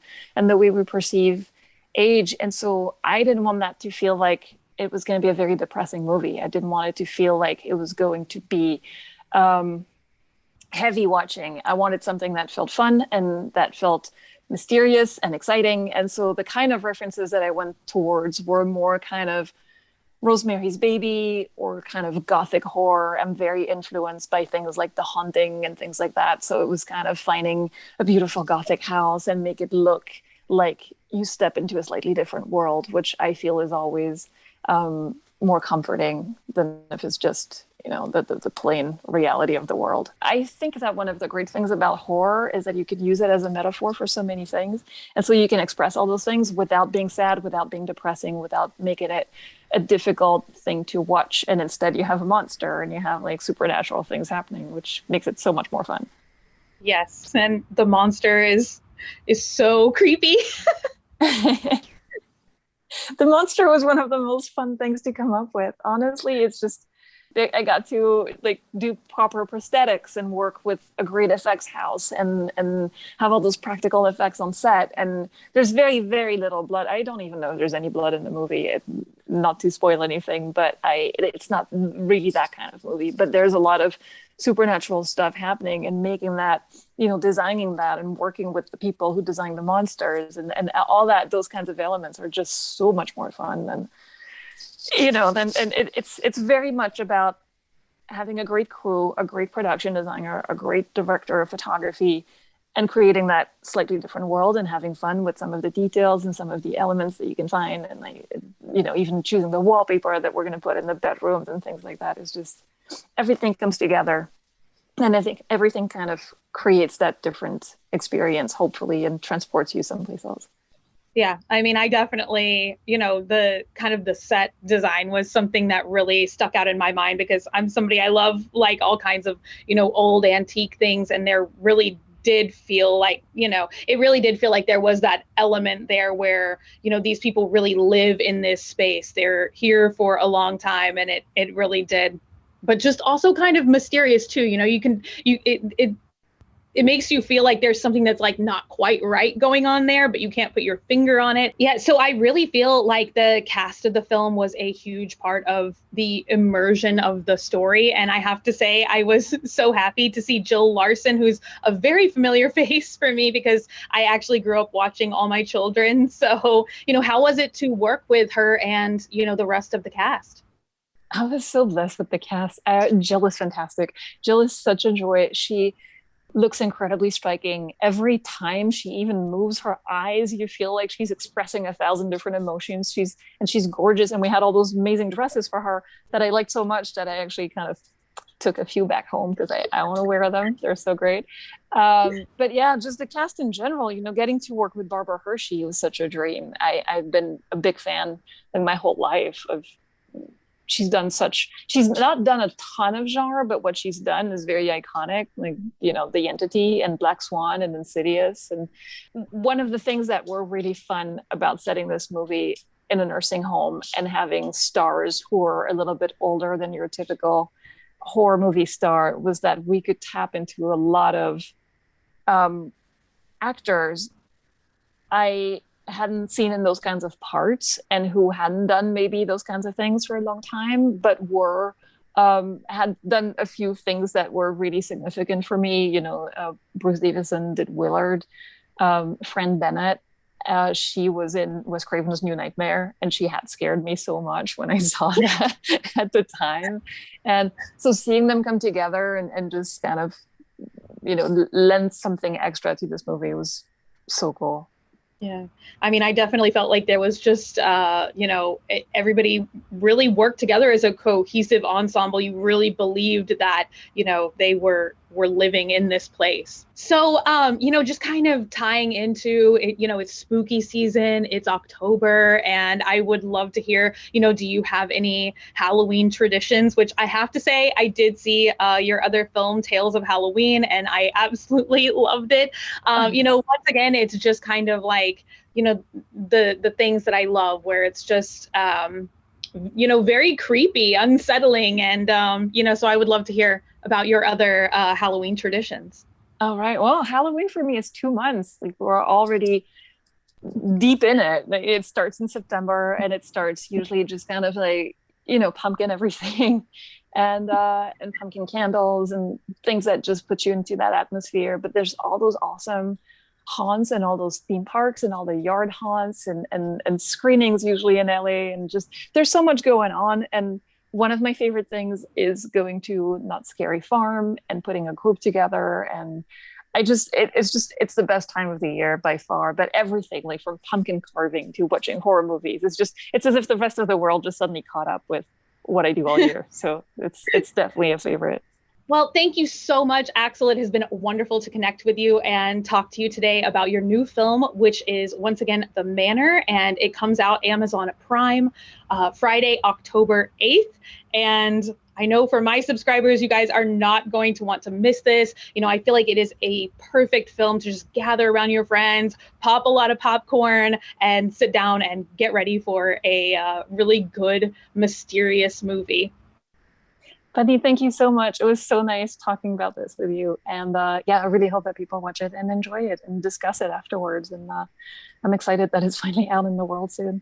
the way we perceive age. And so I didn't want that to feel like it was going to be a very depressing movie. I didn't want it to feel like it was going to be heavy watching. I wanted something that felt fun and that felt mysterious and exciting. And so the kind of references that I went towards were more kind of Rosemary's Baby or kind of gothic horror. I'm very influenced by things like The Haunting and things like that. So it was kind of finding a beautiful gothic house and make it look like you step into a slightly different world, which I feel is always more comforting than if it's just, you know, the plain reality of the world. I think that one of the great things about horror is that you could use it as a metaphor for so many things. And so you can express all those things without being sad, without being depressing, without making it a difficult thing to watch. And instead you have a monster and you have like supernatural things happening, which makes it so much more fun. Yes, and the monster is so creepy. The monster was one of the most fun things to come up with. Honestly, it's just, I got to like do proper prosthetics and work with a great effects house and have all those practical effects on set. And there's very, very little blood. I don't even know if there's any blood in the movie, not to spoil anything, but it's not really that kind of movie. But there's a lot of supernatural stuff happening and making that, you know, designing that and working with the people who designed the monsters and all that, those kinds of elements are just so much more fun than, you know, it's very much about having a great crew, a great production designer, a great director of photography, and creating that slightly different world and having fun with some of the details and some of the elements that you can find. And like, you know, even choosing the wallpaper that we're going to put in the bedrooms and things like that is just, everything comes together. And I think everything kind of creates that different experience, hopefully, and transports you someplace else. Yeah, I mean, I definitely, you know, the kind of the set design was something that really stuck out in my mind because I'm somebody, I love like all kinds of, you know, old antique things. And there really did feel like, you know, it really did feel like there was that element there where, you know, these people really live in this space. They're here for a long time, and it really did. But just also kind of mysterious too. You know, it makes you feel like there's something that's like not quite right going on there, but you can't put your finger on it. Yeah, so I really feel like the cast of the film was a huge part of the immersion of the story. And I have to say, I was so happy to see Jill Larson, who's a very familiar face for me because I actually grew up watching All My Children. So, you know, how was it to work with her and, you know, the rest of the cast? I was so blessed with the cast. Jill is fantastic. Jill is such a joy. She looks incredibly striking. Every time she even moves her eyes, you feel like she's expressing 1,000 different emotions. She's gorgeous. And we had all those amazing dresses for her that I liked so much that I actually kind of took a few back home because I want to wear them. They're so great. But yeah, just the cast in general, you know, getting to work with Barbara Hershey was such a dream. I've been a big fan in my whole life of, she's not done a ton of genre, but what she's done is very iconic, like, you know, The Entity and Black Swan and Insidious. And one of the things that were really fun about setting this movie in a nursing home and having stars who are a little bit older than your typical horror movie star was that we could tap into a lot of actors I hadn't seen in those kinds of parts and who hadn't done maybe those kinds of things for a long time, but were had done a few things that were really significant for me. You know, Bruce Davison did Willard. Fran Bennett, she was in Wes Craven's New Nightmare, and she had scared me so much when I saw that at the time. And so seeing them come together and just kind of, you know, lend something extra to this movie was so cool. Yeah. I mean, I definitely felt like there was just, you know, everybody really worked together as a cohesive ensemble. You really believed that, you know, they were living in this place. So, you know, just kind of tying into it, you know, it's spooky season, it's October, and I would love to hear, you know, do you have any Halloween traditions? Which I have to say, I did see your other film, Tales of Halloween, and I absolutely loved it. You know, once again, it's just kind of like, you know, the things that I love, where it's just, you know, very creepy, unsettling. And, you know, so I would love to hear about your other Halloween traditions. All right. Well, Halloween for me is 2 months. Like we're already deep in it. It starts in September, and it starts usually just kind of like, pumpkin everything and pumpkin candles and things that just put you into that atmosphere. But there's all those awesome haunts and all those theme parks and all the yard haunts and screenings usually in LA, and just there's so much going on. And one of my favorite things is going to Not Scary Farm and putting a group together. And it's the best time of the year by far. But everything, like from pumpkin carving to watching horror movies, it's as if the rest of the world just suddenly caught up with what I do all year. So it's definitely a favorite. Well, thank you so much, Axel. It has been wonderful to connect with you and talk to you today about your new film, which is once again The Manor, and it comes out Amazon Prime Friday, October 8th. And I know for my subscribers, you guys are not going to want to miss this. I feel like it is a perfect film to just gather around your friends, pop a lot of popcorn, and sit down and get ready for a really good, mysterious movie. Buddy, thank you so much. It was so nice talking about this with you. And I really hope that people watch it and enjoy it and discuss it afterwards. And I'm excited that it's finally out in the world soon.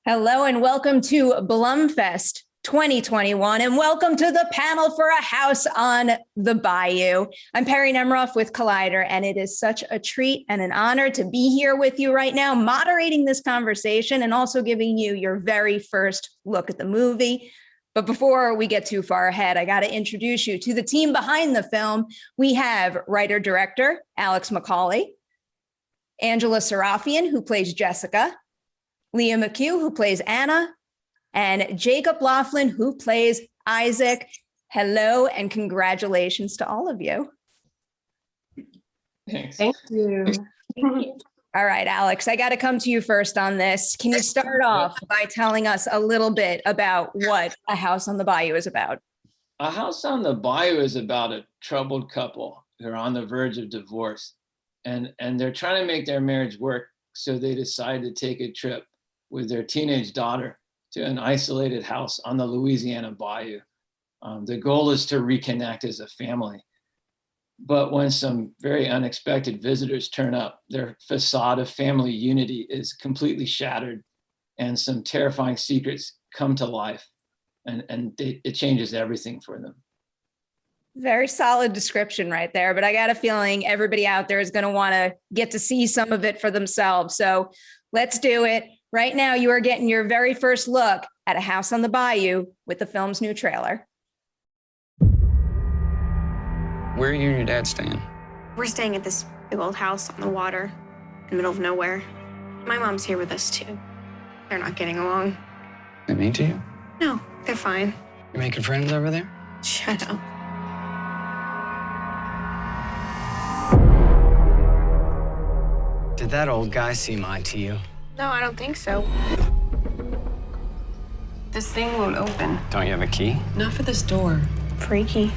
Hello and welcome to Blumfest 2021, and welcome to the panel for A House on the Bayou. I'm Perry Nemroff with Collider, and it is such a treat and an honor to be here with you right now, moderating this conversation and also giving you your very first look at the movie. But before we get too far ahead, I got to introduce you to the team behind the film. We have writer-director Alex McCauley, Angela Serafian, who plays Jessica, Leah McHugh, who plays Anna, and Jacob Laughlin, who plays Isaac. Hello and congratulations to all of you. Thanks. Thank you. All right, Alex, I got to come to you first on this. Can you start off by telling us a little bit about what A House on the Bayou is about? A House on the Bayou is about a troubled couple who are on the verge of divorce, and they're trying to make their marriage work, so they decide to take a trip with their teenage daughter to an isolated house on the Louisiana Bayou. The goal is to reconnect as a family. But when some very unexpected visitors turn up, their facade of family unity is completely shattered, and some terrifying secrets come to life, and it changes everything for them. Very solid description right there, but I got a feeling everybody out there is going to want to get to see some of it for themselves. So let's do it. Right now, you are getting your very first look at A House on the Bayou with the film's new trailer. Where are you and your dad staying? We're staying at this big old house on the water in the middle of nowhere. My mom's here with us too. They're not getting along. They mean to you? No, they're fine. You making friends over there? Shut up. Did that old guy seem odd to you? No, I don't think so. This thing won't open. Don't you have a key? Not for this door. Freaky.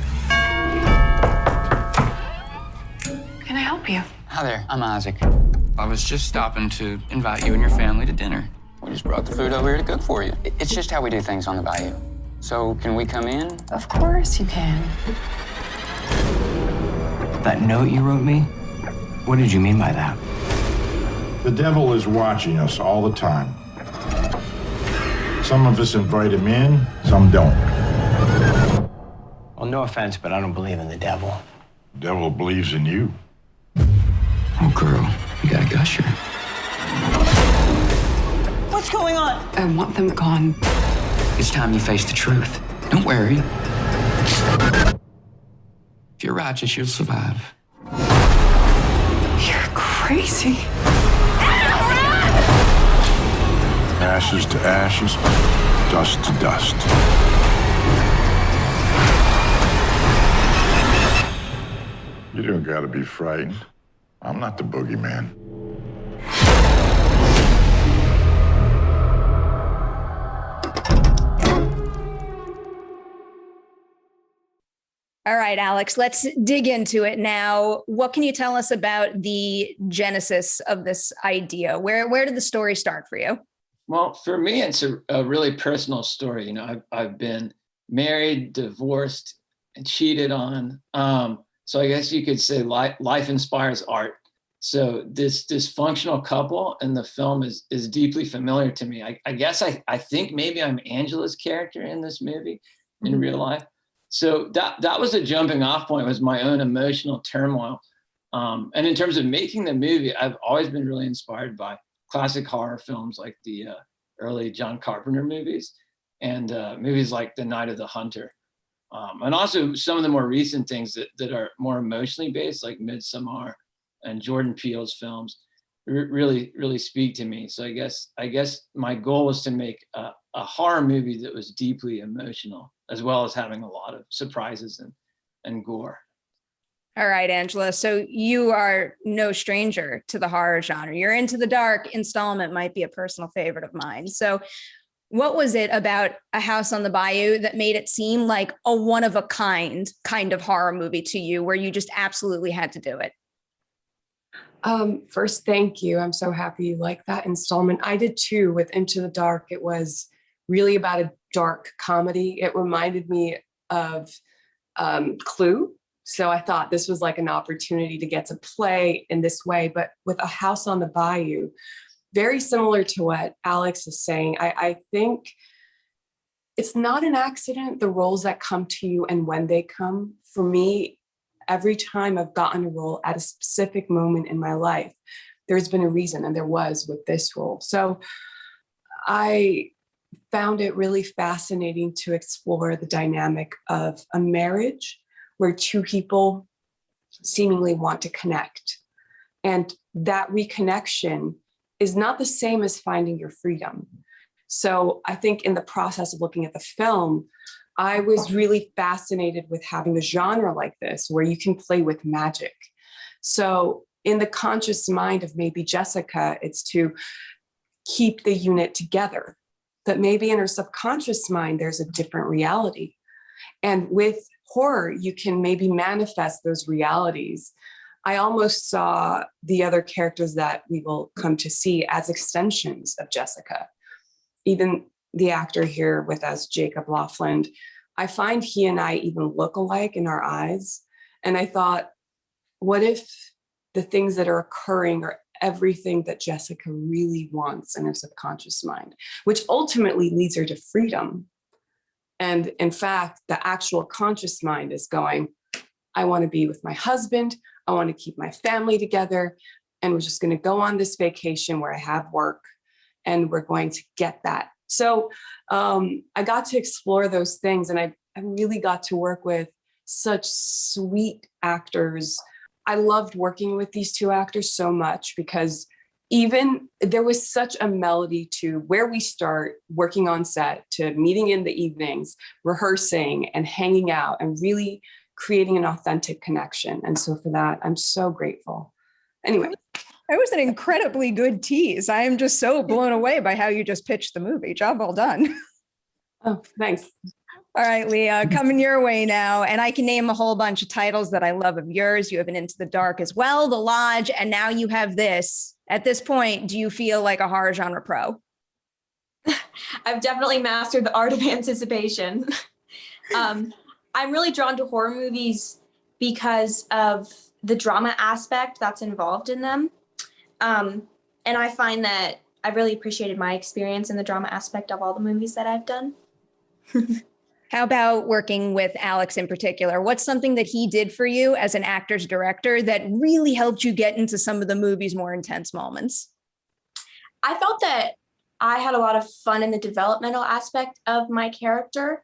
Can I help you? Hi there, I'm Isaac. I was just stopping to invite you and your family to dinner. We just brought the food over here to cook for you. It's just how we do things on the Bayou. So can we come in? Of course you can. That note you wrote me? What did you mean by that? The devil is watching us all the time. Some of us invite him in, some don't. Well, no offense, but I don't believe in the devil. The devil believes in you. Oh, girl, you got a gusher. What's going on? I want them gone. It's time you face the truth. Don't worry. If you're righteous, you'll survive. You're crazy. Ashes to ashes, dust to dust. You don't gotta be frightened. I'm not the boogeyman. All right, Alex, let's dig into it now. What can you tell us about the genesis of this idea? Where did the story start for you? Well, for me, it's a really personal story. You know, I've been married, divorced, and cheated on. So I guess you could say life inspires art. So this dysfunctional couple in the film is deeply familiar to me. I guess I think maybe I'm Angela's character in this movie in real life. So that was a jumping off point, was my own emotional turmoil. And in terms of making the movie, I've always been really inspired by classic horror films like the early John Carpenter movies and movies like The Night of the Hunter. And also some of the more recent things that are more emotionally based, like Midsommar and Jordan Peele's films, really, really speak to me. So I guess my goal was to make a horror movie that was deeply emotional, as well as having a lot of surprises and gore. All right, Angela. So you are no stranger to the horror genre. Your Into the Dark installment might be a personal favorite of mine. So what was it about A House on the Bayou that made it seem like a one-of-a-kind kind of horror movie to you, where you just absolutely had to do it? First, thank you. I'm so happy you like that installment. I did too with Into the Dark. It was really about a dark comedy. It reminded me of Clue. So I thought this was like an opportunity to get to play in this way. But with A House on the Bayou, very similar to what Alex is saying, I think it's not an accident, the roles that come to you and when they come. For me, every time I've gotten a role at a specific moment in my life, there's been a reason, and there was with this role. So I found it really fascinating to explore the dynamic of a marriage where two people seemingly want to connect. And that reconnection is not the same as finding your freedom. So I think in the process of looking at the film, I was really fascinated with having a genre like this where you can play with magic. So in the conscious mind of maybe Jessica, it's to keep the unit together. But maybe in her subconscious mind, there's a different reality. And with horror, you can maybe manifest those realities. I almost saw the other characters that we will come to see as extensions of Jessica. Even the actor here with us, Jacob Laughlin, I find he and I even look alike in our eyes. And I thought, what if the things that are occurring are everything that Jessica really wants in her subconscious mind, which ultimately leads her to freedom. And in fact, the actual conscious mind is going, I want to be with my husband. I want to keep my family together. And we're just going to go on this vacation where I have work, and we're going to get that. So I got to explore those things, and I really got to work with such sweet actors. I loved working with these two actors so much because even there was such a melody to where we start working on set to meeting in the evenings, rehearsing and hanging out and really creating an authentic connection. And so for that, I'm so grateful. Anyway. That was an incredibly good tease. I am just so blown away by how you just pitched the movie. Job well done. Oh, thanks. All right, Leah, coming your way now. And I can name a whole bunch of titles that I love of yours. You have an Into the Dark as well, The Lodge, and now you have this. At this point, do you feel like a horror genre pro? I've definitely mastered the art of anticipation. I'm really drawn to horror movies because of the drama aspect that's involved in them. And I find that I really appreciated my experience in the drama aspect of all the movies that I've done. How about working with Alex in particular? What's something that he did for you as an actor's director that really helped you get into some of the movie's more intense moments? I felt that I had a lot of fun in the developmental aspect of my character.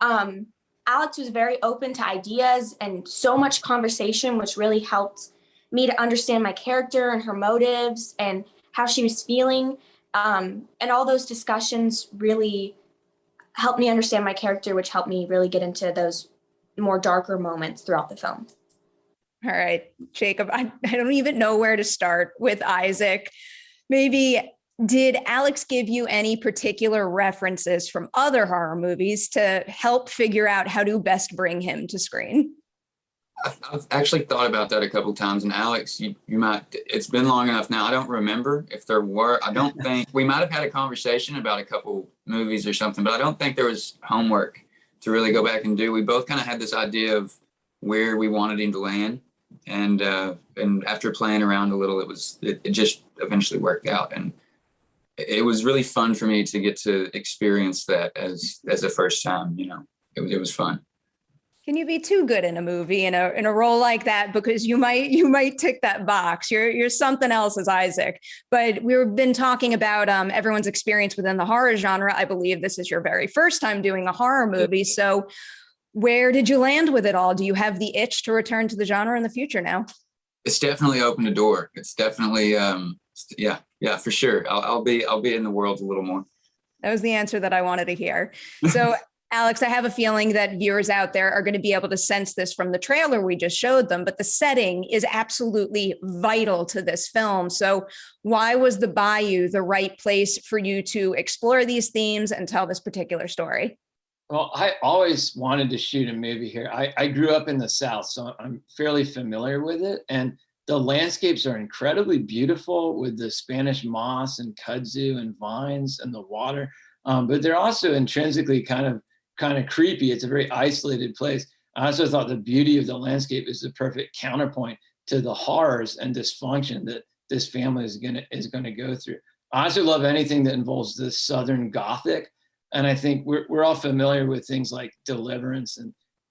Alex was very open to ideas and so much conversation, which really helped me to understand my character and her motives and how she was feeling. And all those discussions really helped me understand my character, which helped me really get into those more darker moments throughout the film. All right, Jacob, I don't even know where to start with Isaac. Maybe did Alex give you any particular references from other horror movies to help figure out how to best bring him to screen? I've actually thought about that a couple of times, and Alex, you might, it's been long enough now. I don't remember if there were, I don't think, we might have had a conversation about a couple movies or something, but I don't think there was homework to really go back and do. We both kind of had this idea of where we wanted him to land. And after playing around a little, it just eventually worked out. And it was really fun for me to get to experience that as a first time, you know, it was fun. Can you be too good in a movie in a role like that? Because you might tick that box. You're something else as Isaac. But we've been talking about everyone's experience within the horror genre. I believe this is your very first time doing a horror movie. So where did you land with it all? Do you have the itch to return to the genre in the future now? It's definitely opened a door. It's definitely yeah, for sure. I'll be in the world a little more. That was the answer that I wanted to hear. So Alex, I have a feeling that viewers out there are going to be able to sense this from the trailer we just showed them, but the setting is absolutely vital to this film. So why was the Bayou the right place for you to explore these themes and tell this particular story? Well, I always wanted to shoot a movie here. I grew up in the South, so I'm fairly familiar with it. And the landscapes are incredibly beautiful with the Spanish moss and kudzu and vines and the water. But they're also intrinsically kind of creepy. It's a very isolated place. I also thought the beauty of the landscape is the perfect counterpoint to the horrors and dysfunction that this family is gonna go through. I also love anything that involves the Southern Gothic. And I think we're all familiar with things like Deliverance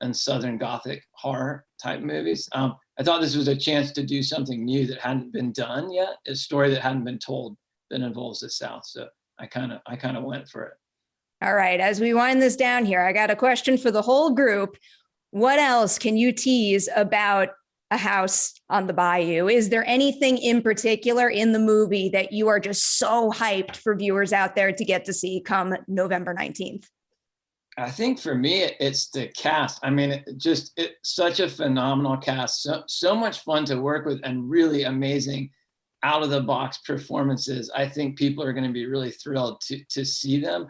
and Southern Gothic horror type movies. I thought this was a chance to do something new that hadn't been done yet, a story that hadn't been told that involves the South. So I kind of went for it. All right, as we wind this down here, I got a question for the whole group. What else can you tease about A House on the Bayou? Is there anything in particular in the movie that you are just so hyped for viewers out there to get to see come November 19th? I think for me, it's the cast. I mean, it's such a phenomenal cast, so much fun to work with, and really amazing out of the box performances. I think people are going to be really thrilled to see them.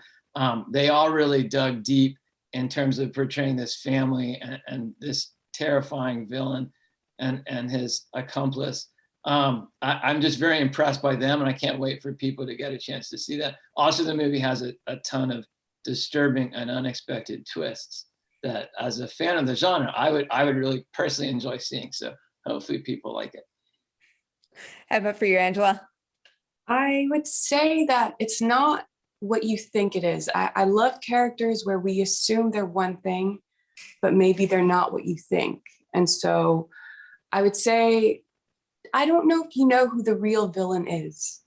They all really dug deep in terms of portraying this family and this terrifying villain and his accomplice. I'm just very impressed by them, and I can't wait for people to get a chance to see that. Also, the movie has a ton of disturbing and unexpected twists that, as a fan of the genre, I would really personally enjoy seeing. So hopefully people like it. How about for you, Angela? I would say that it's not what you think it is. I love characters where we assume they're one thing, but maybe they're not what you think. And so I would say, I don't know if you know who the real villain is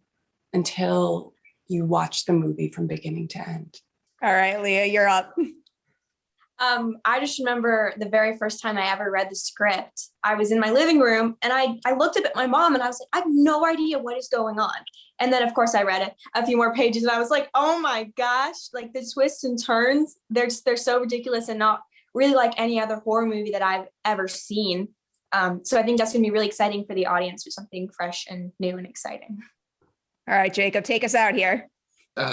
until you watch the movie from beginning to end. All right, Leah, you're up. I just remember the very first time I ever read the script, I was in my living room and I looked up at my mom and I was like, I have no idea what is going on. And then of course I read a few more pages and I was like, oh my gosh, like the twists and turns, they're so ridiculous and not really like any other horror movie that I've ever seen. So I think that's gonna be really exciting for the audience for something fresh and new and exciting. All right, Jacob, take us out here.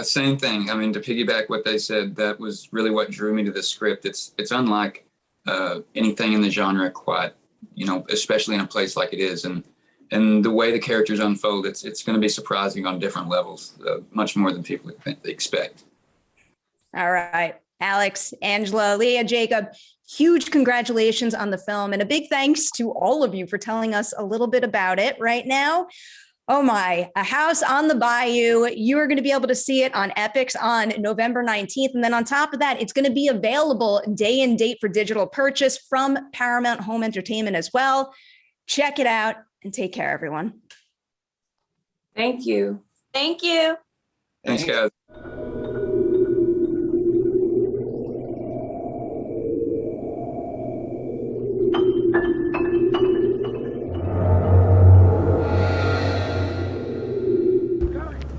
Same thing. I mean, to piggyback what they said, that was really what drew me to the script. It's unlike anything in the genre, quite, you know, especially in a place like it is, and the way the characters unfold, it's going to be surprising on different levels, much more than people expect. All right, Alex, Angela, Leah, Jacob, huge congratulations on the film, and a big thanks to all of you for telling us a little bit about it right now. Oh my, A House on the Bayou. You are going to be able to see it on Epix on November 19th. And then on top of that, it's going to be available day and date for digital purchase from Paramount Home Entertainment as well. Check it out and take care, everyone. Thank you. Thank you. Thanks, guys.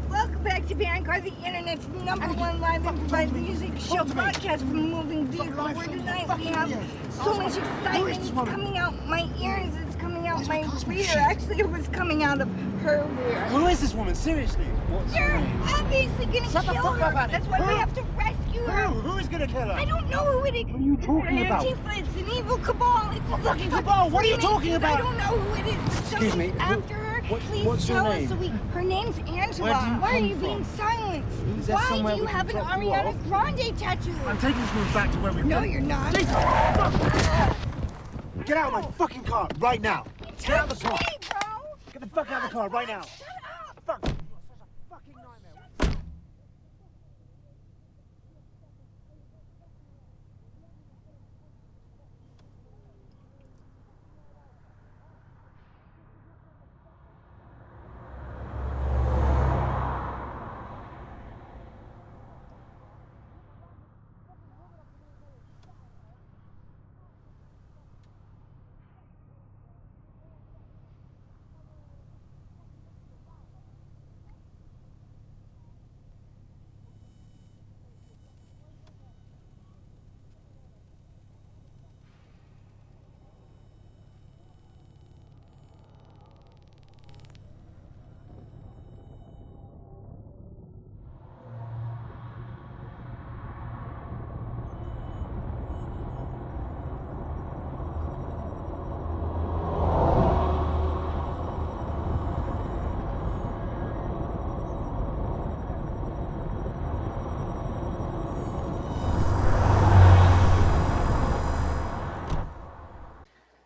Welcome back to Vanguard, the internet's #1 live improvised music show broadcast from a moving vehicle. Where tonight we have so much excitement. It's coming out my ears, it's coming out my rear. Actually, it was coming out of her rear. Who is this woman? Seriously? You're obviously gonna kill her. That's why we have to rescue her. Who is gonna kill her? I don't know who it is. What are you talking about? Antifa, it's an evil cabal. It's a fucking cabal. What are you talking about? I don't know who it is. But Excuse me. after her. Please what's your tell name? us so her name's Angela. Where do you Why are come you being from? silenced? Is that Why somewhere do you we have an can drop you Ariana off? Grande tattoo? I'm taking this woman back to where we No, came. you're not. Jason, get out of my fucking car right now. Get out of the car. Get the fuck out of the car right now. Shut up. Fuck.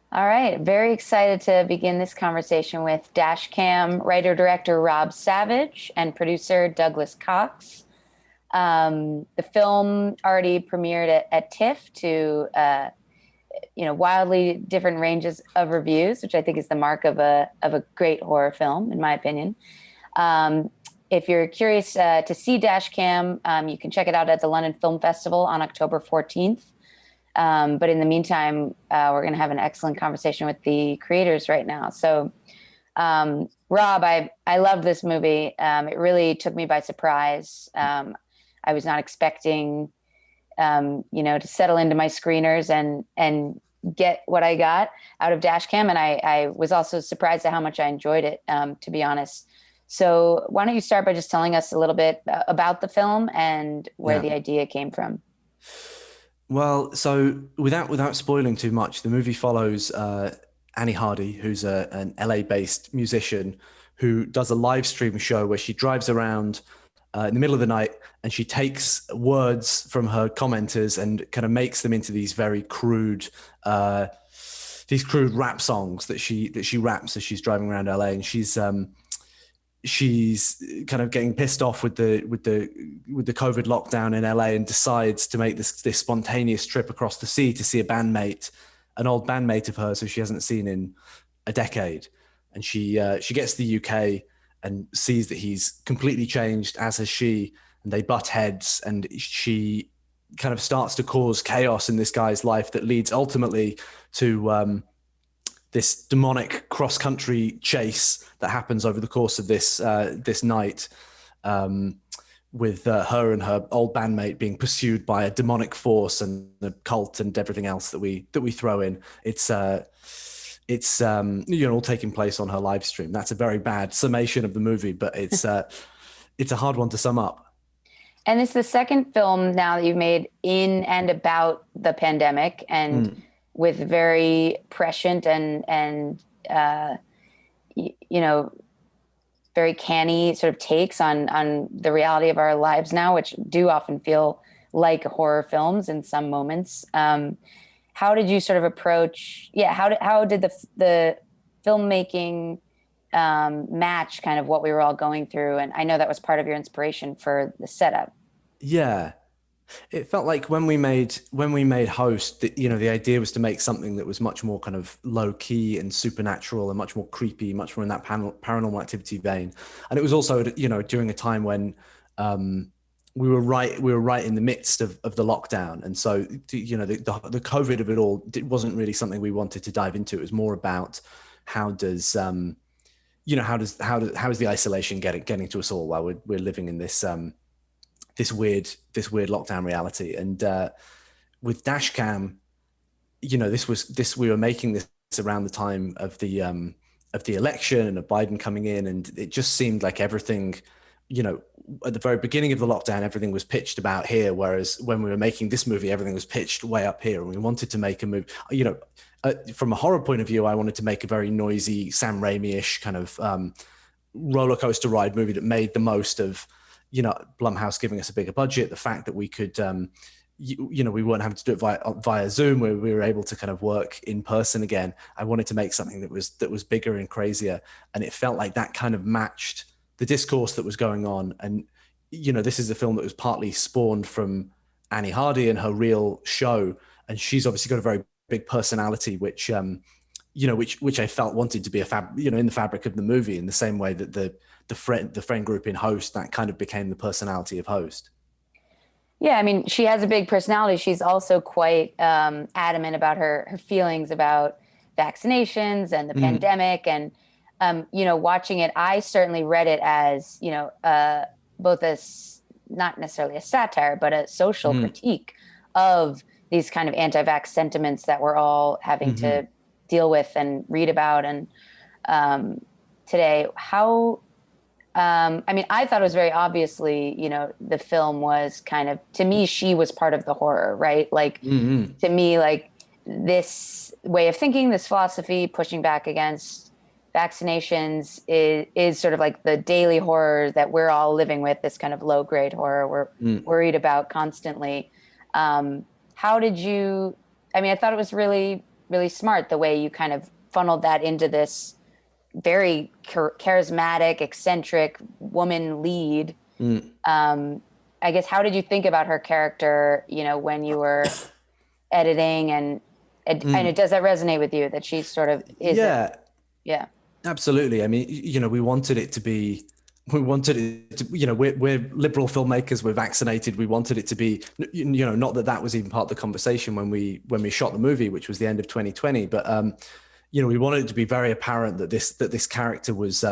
All right, very excited to begin this conversation with Dashcam writer-director Rob Savage and producer Douglas Cox. The film already premiered at TIFF to wildly different ranges of reviews, which I think is the mark of a great horror film, in my opinion. If you're curious to see Dashcam, you can check it out at the London Film Festival on October 14th. But in the meantime, we're going to have an excellent conversation with the creators right now. So, Rob, I love this movie. It really took me by surprise. I was not expecting, to settle into my screeners and get what I got out of Dashcam. And I was also surprised at how much I enjoyed it, to be honest. So why don't you start by just telling us a little bit about the film and where the idea came from? Well, so without spoiling too much, the movie follows Annie Hardy, who's an LA-based musician who does a live stream show where she drives around in the middle of the night and she takes words from her commenters and kind of makes them into these very crude rap songs that she raps as she's driving around LA, and she's kind of getting pissed off with the COVID lockdown in LA and decides to make this spontaneous trip across the sea to see an old bandmate of hers who she hasn't seen in a decade. And she gets to the UK and sees that he's completely changed, as has she, and they butt heads, and she kind of starts to cause chaos in this guy's life that leads ultimately to this demonic cross-country chase that happens over the course of this night, with her and her old bandmate being pursued by a demonic force and the cult and everything else that we throw in. It's all taking place on her live stream. That's a very bad summation of the movie, but it's a hard one to sum up. And it's the second film now that you've made in and about the pandemic, and with very prescient and very canny sort of takes on the reality of our lives now, which do often feel like horror films in some moments. How did you sort of approach? How did the filmmaking match kind of what we were all going through? And I know that was part of your inspiration for the setup. Yeah. It felt like when we made Host, the idea was to make something that was much more kind of low key and supernatural and much more creepy, much more in that paranormal activity vein. And it was also, during a time when we were right in the midst of the lockdown. And so, you know, the COVID of it all, it wasn't really something we wanted to dive into. It was more about how is the isolation getting to us all while we're living in this weird lockdown reality. And with Dashcam, you know, we were making this around the time of the election and of Biden coming in, and it just seemed like everything, you know, at the very beginning of the lockdown, everything was pitched about here, whereas when we were making this movie, everything was pitched way up here. And we wanted to make a movie, you know, from a horror point of view, I wanted to make a very noisy Sam Raimi-ish kind of roller coaster ride movie that made the most of, you know, Blumhouse giving us a bigger budget, the fact that we could, you know, we weren't having to do it via Zoom, where we were able to kind of work in person again. I wanted to make something that was bigger and crazier, and it felt like that kind of matched the discourse that was going on. And, you know, this is a film that was partly spawned from Annie Hardy and her Real show, and she's obviously got a very big personality, which you know, which I felt wanted to be in the fabric of the movie, in the same way that the friend group in Host, that kind of became the personality of Host. Yeah, I mean, she has a big personality. She's also quite adamant about her feelings about vaccinations and the pandemic. And, you know, watching it, I certainly read it as, you know, both as not necessarily a satire, but a social critique of these kind of anti-vax sentiments that we're all having to deal with and read about. And today, how... I mean, I thought it was very obviously, you know, the film was kind of, to me, she was part of the horror, right? Like, to me, like, this way of thinking, this philosophy, pushing back against vaccinations is sort of like the daily horror that we're all living with, this kind of low-grade horror we're worried about constantly. How did you, I mean, I thought it was really, really smart the way you kind of funneled that into this very charismatic, eccentric woman lead. I guess, how did you think about her character, you know, when you were editing, and does that resonate with you, that she sort of is? Yeah, absolutely. I mean, you know, we wanted it to, you know, we're liberal filmmakers, we're vaccinated. We wanted it to be, you know, not that was even part of the conversation when we shot the movie, which was the end of 2020, but, you know, we wanted it to be very apparent that this character was,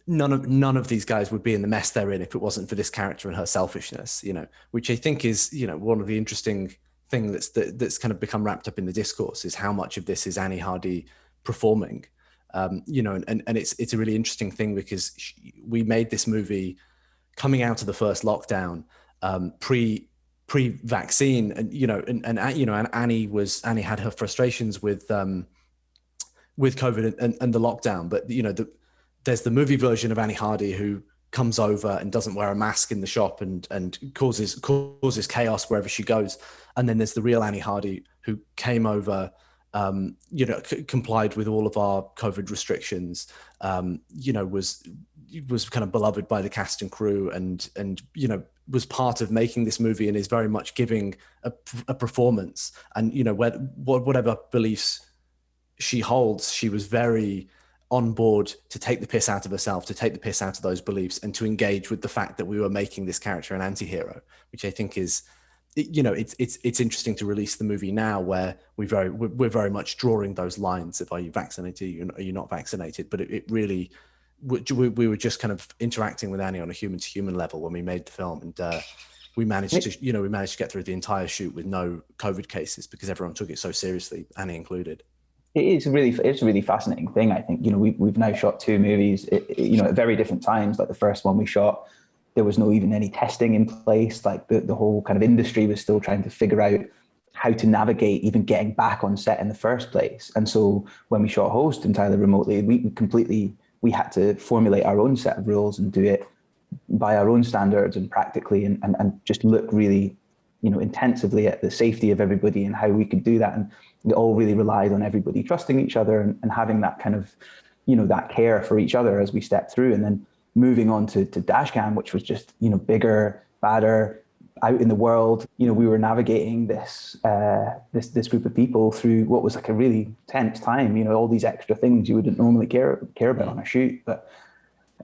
none of these guys would be in the mess they're in if it wasn't for this character and her selfishness, you know, which I think is, you know, one of the interesting things that's kind of become wrapped up in the discourse, is how much of this is Annie Hardy performing, you know, and it's a really interesting thing, because we made this movie coming out of the first lockdown, pre-vaccine, and you know, and you know, and Annie had her frustrations with COVID and the lockdown, but you know, there's the movie version of Annie Hardy who comes over and doesn't wear a mask in the shop and causes chaos wherever she goes, and then there's the real Annie Hardy who came over, you know, complied with all of our COVID restrictions, you know, was kind of beloved by the cast and crew, and you know, was part of making this movie, and is very much giving a performance. And you know, whatever beliefs she holds, she was very on board to take the piss out of herself, to take the piss out of those beliefs, and to engage with the fact that we were making this character an anti-hero, which I think is, you know, it's interesting to release the movie now, where we're very much drawing those lines of, are you vaccinated, are you not vaccinated? But it really, we were just kind of interacting with Annie on a human to human level when we made the film, and we managed to get through the entire shoot with no COVID cases, because everyone took it so seriously, Annie included. It's a really fascinating thing. I think, you know, we've now shot two movies, you know, at very different times. Like the first one we shot, there was no even any testing in place. Like the whole kind of industry was still trying to figure out how to navigate even getting back on set in the first place. And so when we shot Host entirely remotely, we had to formulate our own set of rules and do it by our own standards and practically, and just look really, you know, intensively at the safety of everybody and how we could do that. And it all really relied on everybody trusting each other and having that kind of, you know, that care for each other as we stepped through. And then moving on to Dashcam, which was just, you know, bigger, badder, out in the world. You know, we were navigating this group of people through what was like a really tense time, you know, all these extra things you wouldn't normally care about on a shoot. But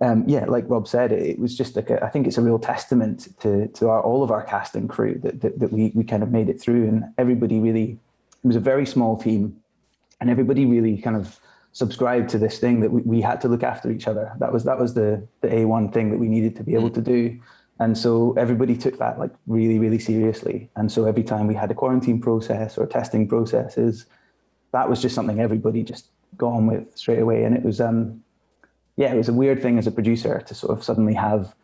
yeah, like Rob said, it was just like I think it's a real testament to all of our cast and crew that we kind of made it through, and everybody really, it was a very small team, and everybody really kind of subscribed to this thing that we had to look after each other. That was the A1 thing that we needed to be able to do. And so everybody took that like really, really seriously. And so every time we had a quarantine process or testing processes, that was just something everybody just got on with straight away. And it was, yeah, it was a weird thing as a producer to sort of suddenly have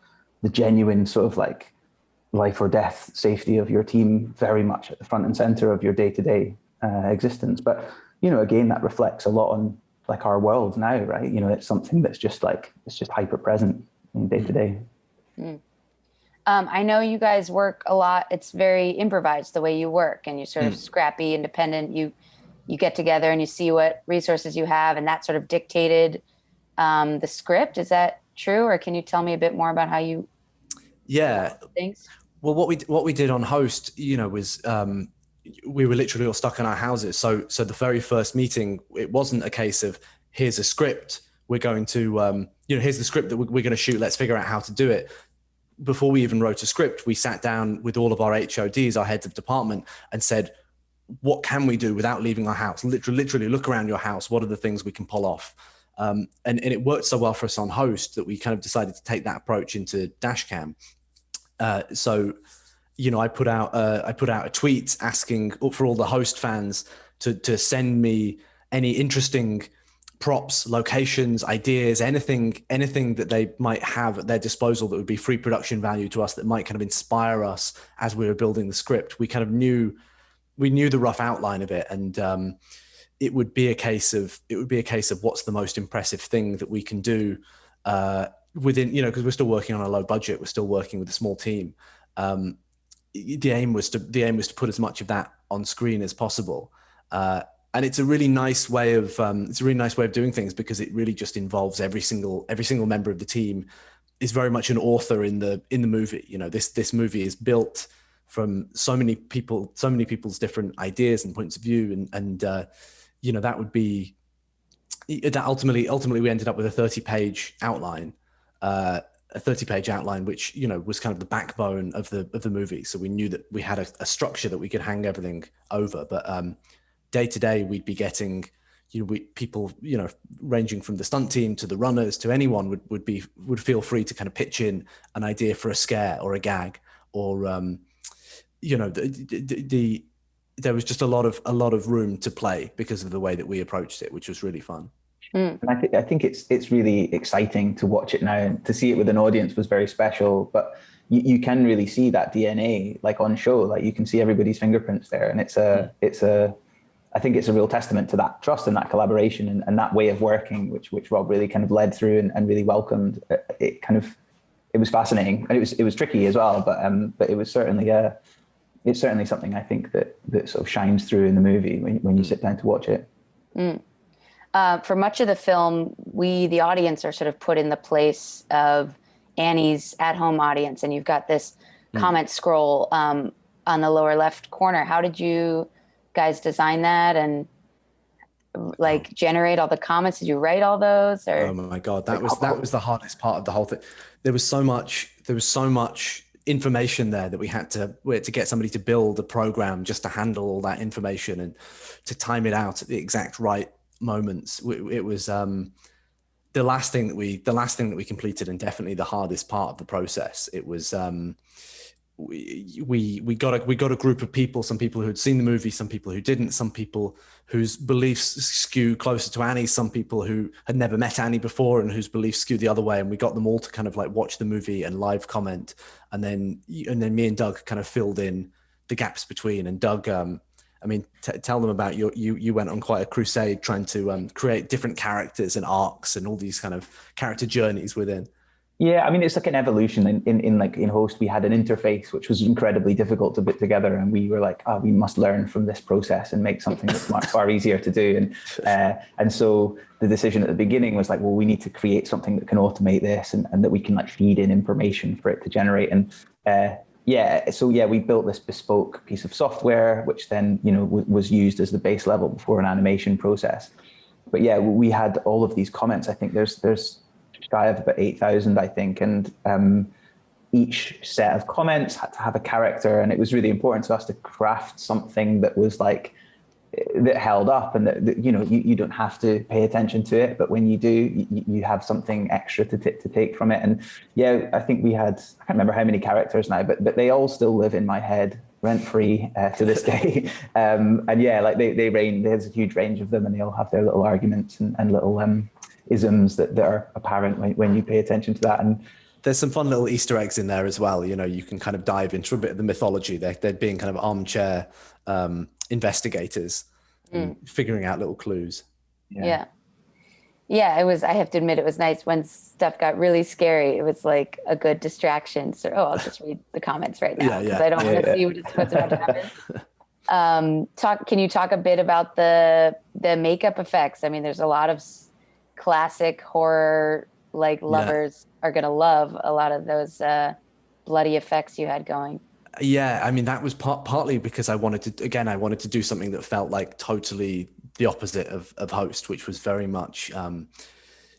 the genuine sort of like life or death safety of your team very much at the front and center of your day-to-day existence. But, you know, again, that reflects a lot on like our world now, right? You know, it's something that's just like, it's just hyper present in day to day. I know you guys work a lot. It's very improvised the way you work, and you're sort of scrappy, independent. You get together and you see what resources you have, and that sort of dictated the script. Is that true? Or can you tell me a bit more about how you things? Well, what we did on Host, you know, was we were literally all stuck in our houses. So the very first meeting, it wasn't a case of here's a script, we're going to here's the script that we're going to shoot, let's figure out how to do it. Before we even wrote a script, we sat down with all of our HODs, our heads of department, and said, what can we do without leaving our house? Literally look around your house. What are the things we can pull off? And it worked so well for us on Host that we kind of decided to take that approach into Dashcam. So, you know, I put out a tweet asking for all the Host fans to send me any interesting props, locations, ideas, anything that they might have at their disposal that would be free production value to us, that might kind of inspire us as we were building the script. We kind of knew the rough outline of it, and it would be a case of what's the most impressive thing that we can do within, you know, because we're still working on a low budget, we're still working with a small team. The aim was to put as much of that on screen as possible. And it's a really nice way of doing things, because it really just involves every single member of the team is very much an author in the movie. You know, this movie is built from so many people's different ideas and points of view, and you know, that ultimately we ended up with a 30-page outline. Which, you know, was kind of the backbone of the movie. So we knew that we had a structure that we could hang everything over. But day to day, we'd be getting, you know, people, you know, ranging from the stunt team to the runners to anyone would feel free to kind of pitch in an idea for a scare or a gag, or you know, there was just a lot of room to play because of the way that we approached it, which was really fun. And I think it's really exciting to watch it now, and to see it with an audience was very special. But you can really see that DNA like on show, like you can see everybody's fingerprints there, and I think it's a real testament to that trust and that collaboration and that way of working, which Rob really kind of led through and really welcomed. It was fascinating, and it was tricky as well, but it was certainly it's certainly something I think that sort of shines through in the movie when you sit down to watch it. For much of the film, we, the audience, are sort of put in the place of Annie's at-home audience, and you've got this comment scroll on the lower left corner. How did you guys design that and like generate all the comments? Did you write all those? Or? Oh my God, that was the hardest part of the whole thing. There was so much information there that we had to get somebody to build a program just to handle all that information and to time it out at the exact right moments. It was the last thing that we completed, and definitely the hardest part of the process. It was we got a group of people, some people who had seen the movie, some people who didn't, some people whose beliefs skew closer to Annie, some people who had never met Annie before and whose beliefs skew the other way, and we got them all to kind of like watch the movie and live comment, and then me and Doug kind of filled in the gaps between. And Doug, I mean, tell them about you went on quite a crusade trying to create different characters and arcs and all these kind of character journeys within. Yeah, I mean, it's like an evolution. In Host, we had an interface which was incredibly difficult to put together, and we were like, we must learn from this process and make something that's much far easier to do. And so the decision at the beginning was like, well, we need to create something that can automate this and that we can like feed in information for it to generate. And we built this bespoke piece of software, which then, you know, was used as the base level for an animation process. But yeah, we had all of these comments. I think there's shy of about 8,000, I think. And each set of comments had to have a character, and it was really important to us to craft something that was like, that held up, and that you know, you don't have to pay attention to it, but when you do, you have something extra to take from it. And yeah, I think we had, I can't remember how many characters now, but they all still live in my head rent-free to this day. And yeah, like they range, there's a huge range of them, and they all have their little arguments and little isms that are apparent when you pay attention to that. And there's some fun little Easter eggs in there as well. You know, you can kind of dive into a bit of the mythology. They're being kind of armchair investigators and figuring out little clues. Yeah, it was, I have to admit, it was nice when stuff got really scary. It was like a good distraction. So, I'll just read the comments right now because I don't want to see what's about to happen. Can you talk a bit about the makeup effects? I mean, there's a lot of classic horror, like lovers are going to love a lot of those bloody effects you had going. Yeah, I mean, that was partly because I wanted to do something that felt like totally the opposite of Host, which was very much, it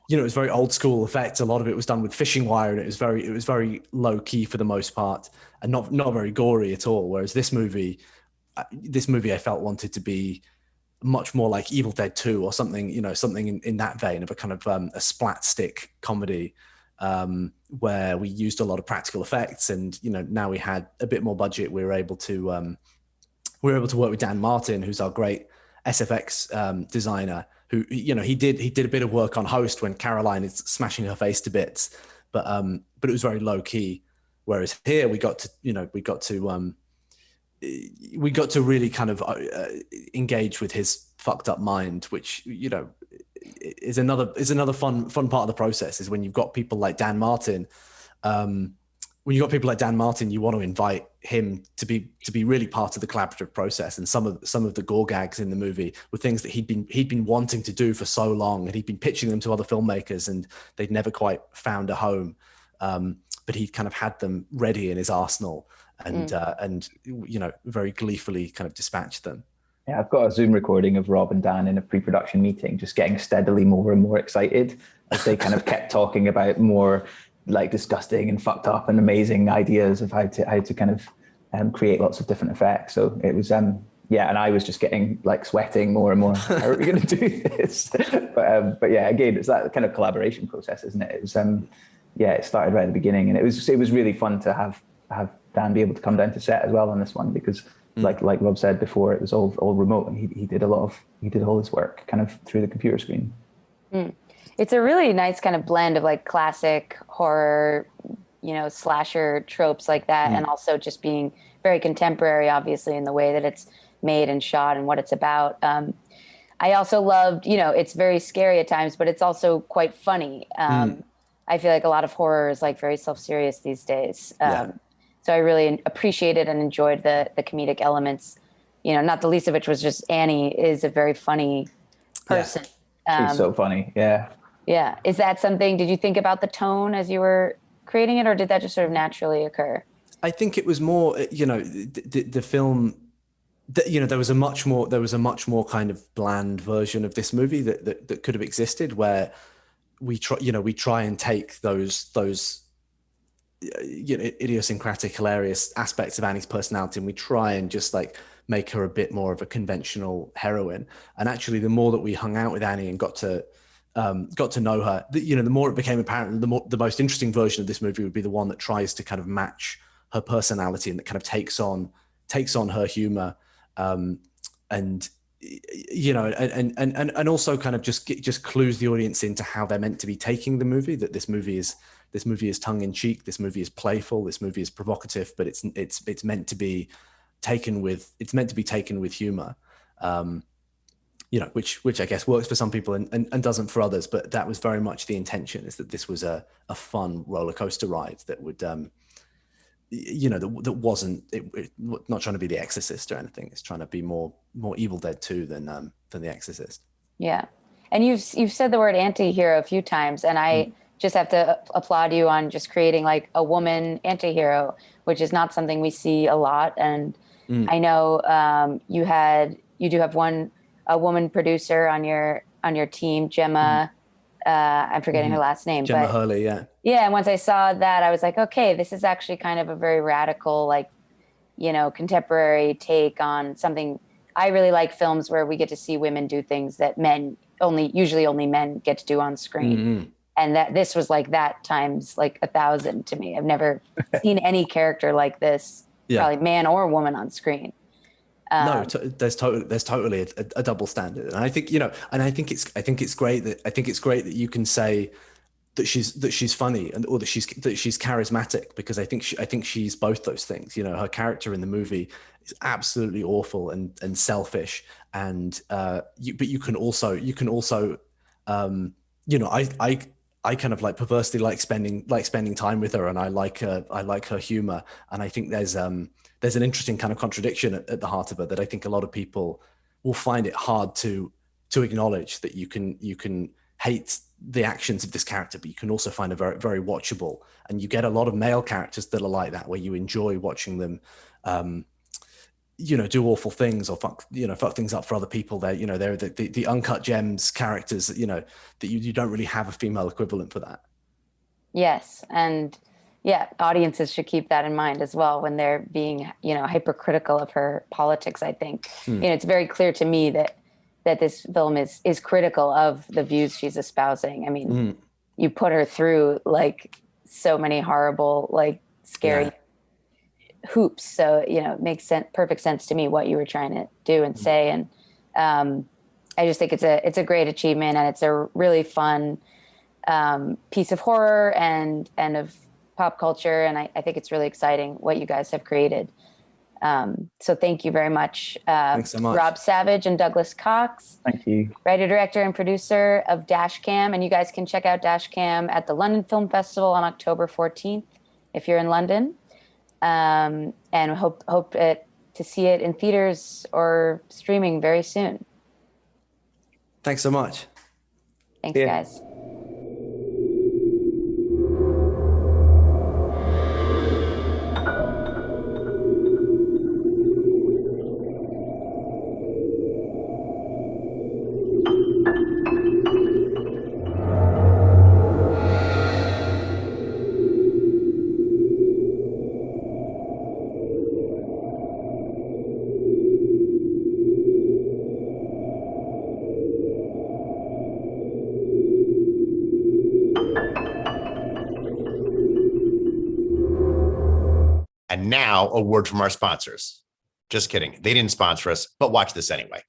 was very old school effects. A lot of it was done with fishing wire, and it was very low key for the most part, and not very gory at all. Whereas this movie I felt wanted to be much more like Evil Dead 2 or something, something in that vein of a kind of a splat stick comedy. Where we used a lot of practical effects, and now we had a bit more budget. We were able to work with Dan Martin, who's our great SFX designer, who he did a bit of work on Host when Caroline is smashing her face to bits, but it was very low key. Whereas here we got to really kind of engage with his fucked up mind, which is another fun part of the process, is when you've got people like Dan Martin. When you've got people like Dan Martin, you want to invite him to be really part of the collaborative process. And some of the gore gags in the movie were things that he'd been wanting to do for so long, and he'd been pitching them to other filmmakers, and they'd never quite found a home. But he'd kind of had them ready in his arsenal, and very gleefully kind of dispatched them. Yeah, I've got a Zoom recording of Rob and Dan in a pre-production meeting, just getting steadily more and more excited as they kind of kept talking about more like disgusting and fucked up and amazing ideas of how to kind of create lots of different effects. So it was, and I was just getting like sweating more and more. How are we going to do this? But yeah, again, it's that kind of collaboration process, isn't it? It was, it started right at the beginning, and it was really fun to have Dan be able to come down to set as well on this one, because like Rob said before, it was all remote, and he did all his work kind of through the computer screen. It's a really nice kind of blend of like classic horror, slasher tropes like that, and also just being very contemporary, obviously, in the way that it's made and shot and what it's about. I also loved, it's very scary at times, but it's also quite funny. I feel like a lot of horror is like very self-serious these days. So I really appreciated and enjoyed the comedic elements, not the least of which was just Annie is a very funny person. She's so funny. Yeah. Yeah. Is that something, did you think about the tone as you were creating it, or did that just sort of naturally occur? I think it was more, the film, there was a much more kind of bland version of this movie that could have existed, where we try and take those idiosyncratic, hilarious aspects of Annie's personality, and we try and just like make her a bit more of a conventional heroine. And actually, the more that we hung out with Annie and got to know her, the more it became apparent, the most interesting version of this movie would be the one that tries to kind of match her personality and that kind of takes on her humor, and also kind of just clues the audience into how they're meant to be taking the movie. That this movie is tongue in cheek. This movie is playful. This movie is provocative, but it's meant to be taken with humor. Which I guess works for some people and doesn't for others. But that was very much the intention, is that this was a fun roller coaster ride that would, that wasn't not trying to be The Exorcist or anything. It's trying to be more Evil Dead 2 than The Exorcist. Yeah, and you've said the word anti-hero a few times, and I just have to applaud you on just creating like a woman anti-hero, which is not something we see a lot. And I know you do have a woman producer on your team, Gemma I'm forgetting her last name. Gemma but Hurley, yeah. Yeah, and once I saw that, I was like, okay, this is actually kind of a very radical, like, contemporary take on something. I really like films where we get to see women do things that usually only men get to do on screen. Mm-hmm. And that this was like that times like 1,000 to me. I've never seen any character like this, probably man or woman on screen. No, there's totally a double standard, and I think I think it's great that you can say that she's funny or that she's charismatic, because I think she's both those things. Her character in the movie is absolutely awful and selfish, and but you can also I kind of like perversely like spending time with her, and I like her humor, and I think there's an interesting kind of contradiction at the heart of it that I think a lot of people will find it hard to acknowledge, that you can hate the actions of this character, but you can also find a very, very watchable, and you get a lot of male characters that are like that, where you enjoy watching them do awful things or fuck things up for other people. They're the uncut gems characters that you don't really have a female equivalent for that. Yes, and audiences should keep that in mind as well when they're being hypercritical of her politics. I think it's very clear to me that this film is critical of the views she's espousing. I mean, you put her through like so many horrible, like scary hoops. So, it makes perfect sense to me what you were trying to do and say. And I just think it's a great achievement, and it's a really fun piece of horror and of pop culture. And I think it's really exciting what you guys have created. So thank you very much. Thanks so much. Rob Savage and Douglas Cox. Thank you. Writer, director, and producer of Dashcam. And you guys can check out Dashcam at the London Film Festival on October 14th if you're in London. And hope to see it in theaters or streaming very soon. Thanks so much. Thanks, guys. And now a word from our sponsors. Just kidding. They didn't sponsor us, but watch this anyway.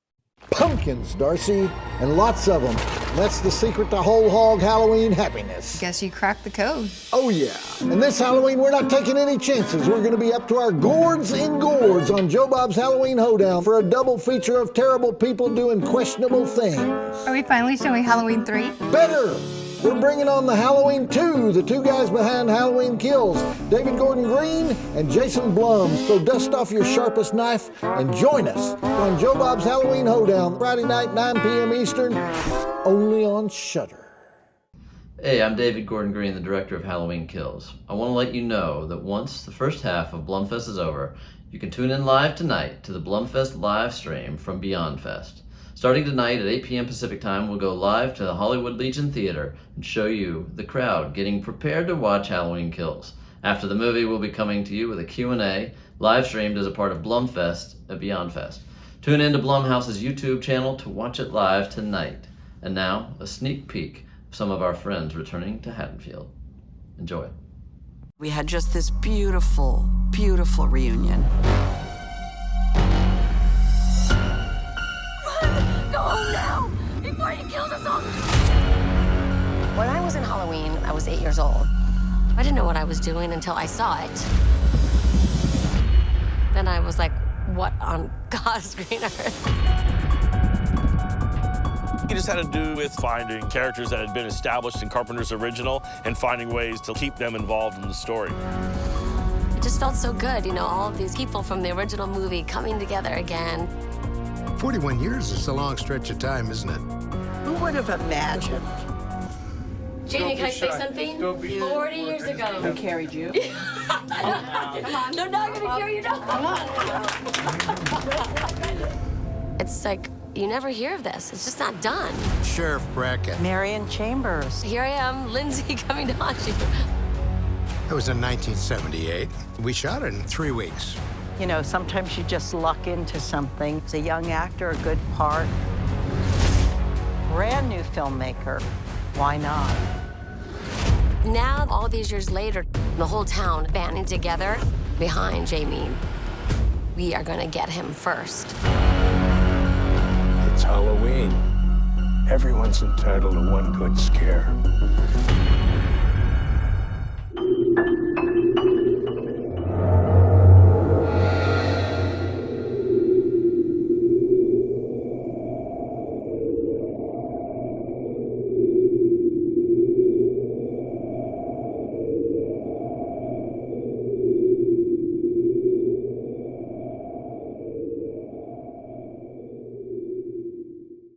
Pumpkins, Darcy, and lots of them. That's the secret to whole hog Halloween happiness. Guess you cracked the code. Oh yeah. And this Halloween, we're not taking any chances. We're going to be up to our gourds in gourds on Joe Bob's Halloween Hoedown for a double feature of terrible people doing questionable things. Are we finally showing Halloween 3? Better! We're bringing on the Halloween 2, the two guys behind Halloween Kills, David Gordon Green and Jason Blum. So dust off your sharpest knife and join us on Joe Bob's Halloween Hoedown, Friday night, 9 p.m. Eastern, only on Shudder. Hey, I'm David Gordon Green, the director of Halloween Kills. I want to let you know that once the first half of Blumfest is over, you can tune in live tonight to the Blumfest live stream from Beyond Fest. Starting tonight at 8 p.m. Pacific time, we'll go live to the Hollywood Legion Theater and show you the crowd getting prepared to watch Halloween Kills. After the movie, we'll be coming to you with a Q&A, live streamed as a part of Blumfest at Beyond Fest. Tune in to Blumhouse's YouTube channel to watch it live tonight. And now, a sneak peek of some of our friends returning to Haddonfield. Enjoy. We had just this beautiful, beautiful reunion. Go now, before he kills us all. When I was in Halloween, I was 8 years old. I didn't know what I was doing until I saw it. Then I was like, what on God's green earth? It just had to do with finding characters that had been established in Carpenter's original and finding ways to keep them involved in the story. It just felt so good, you know, all of these people from the original movie coming together again. 41 years is a long stretch of time, isn't it? Who would have imagined? Jamie, can I say something? 40 years ago. Who carried you? Come on. No, I'm gonna carry you now. Come on. It's like, You never hear of this. It's just not done. Sheriff Brackett. Marion Chambers. Here I am, Lindsay, coming to haunt you. It was in 1978. We shot it in 3 weeks. You know, sometimes you just luck into something. It's a young actor, a good part. Brand new filmmaker. Why not? Now, all these years later, the whole town banding together behind Jamie. We are gonna get him first. It's Halloween. Everyone's entitled to one good scare.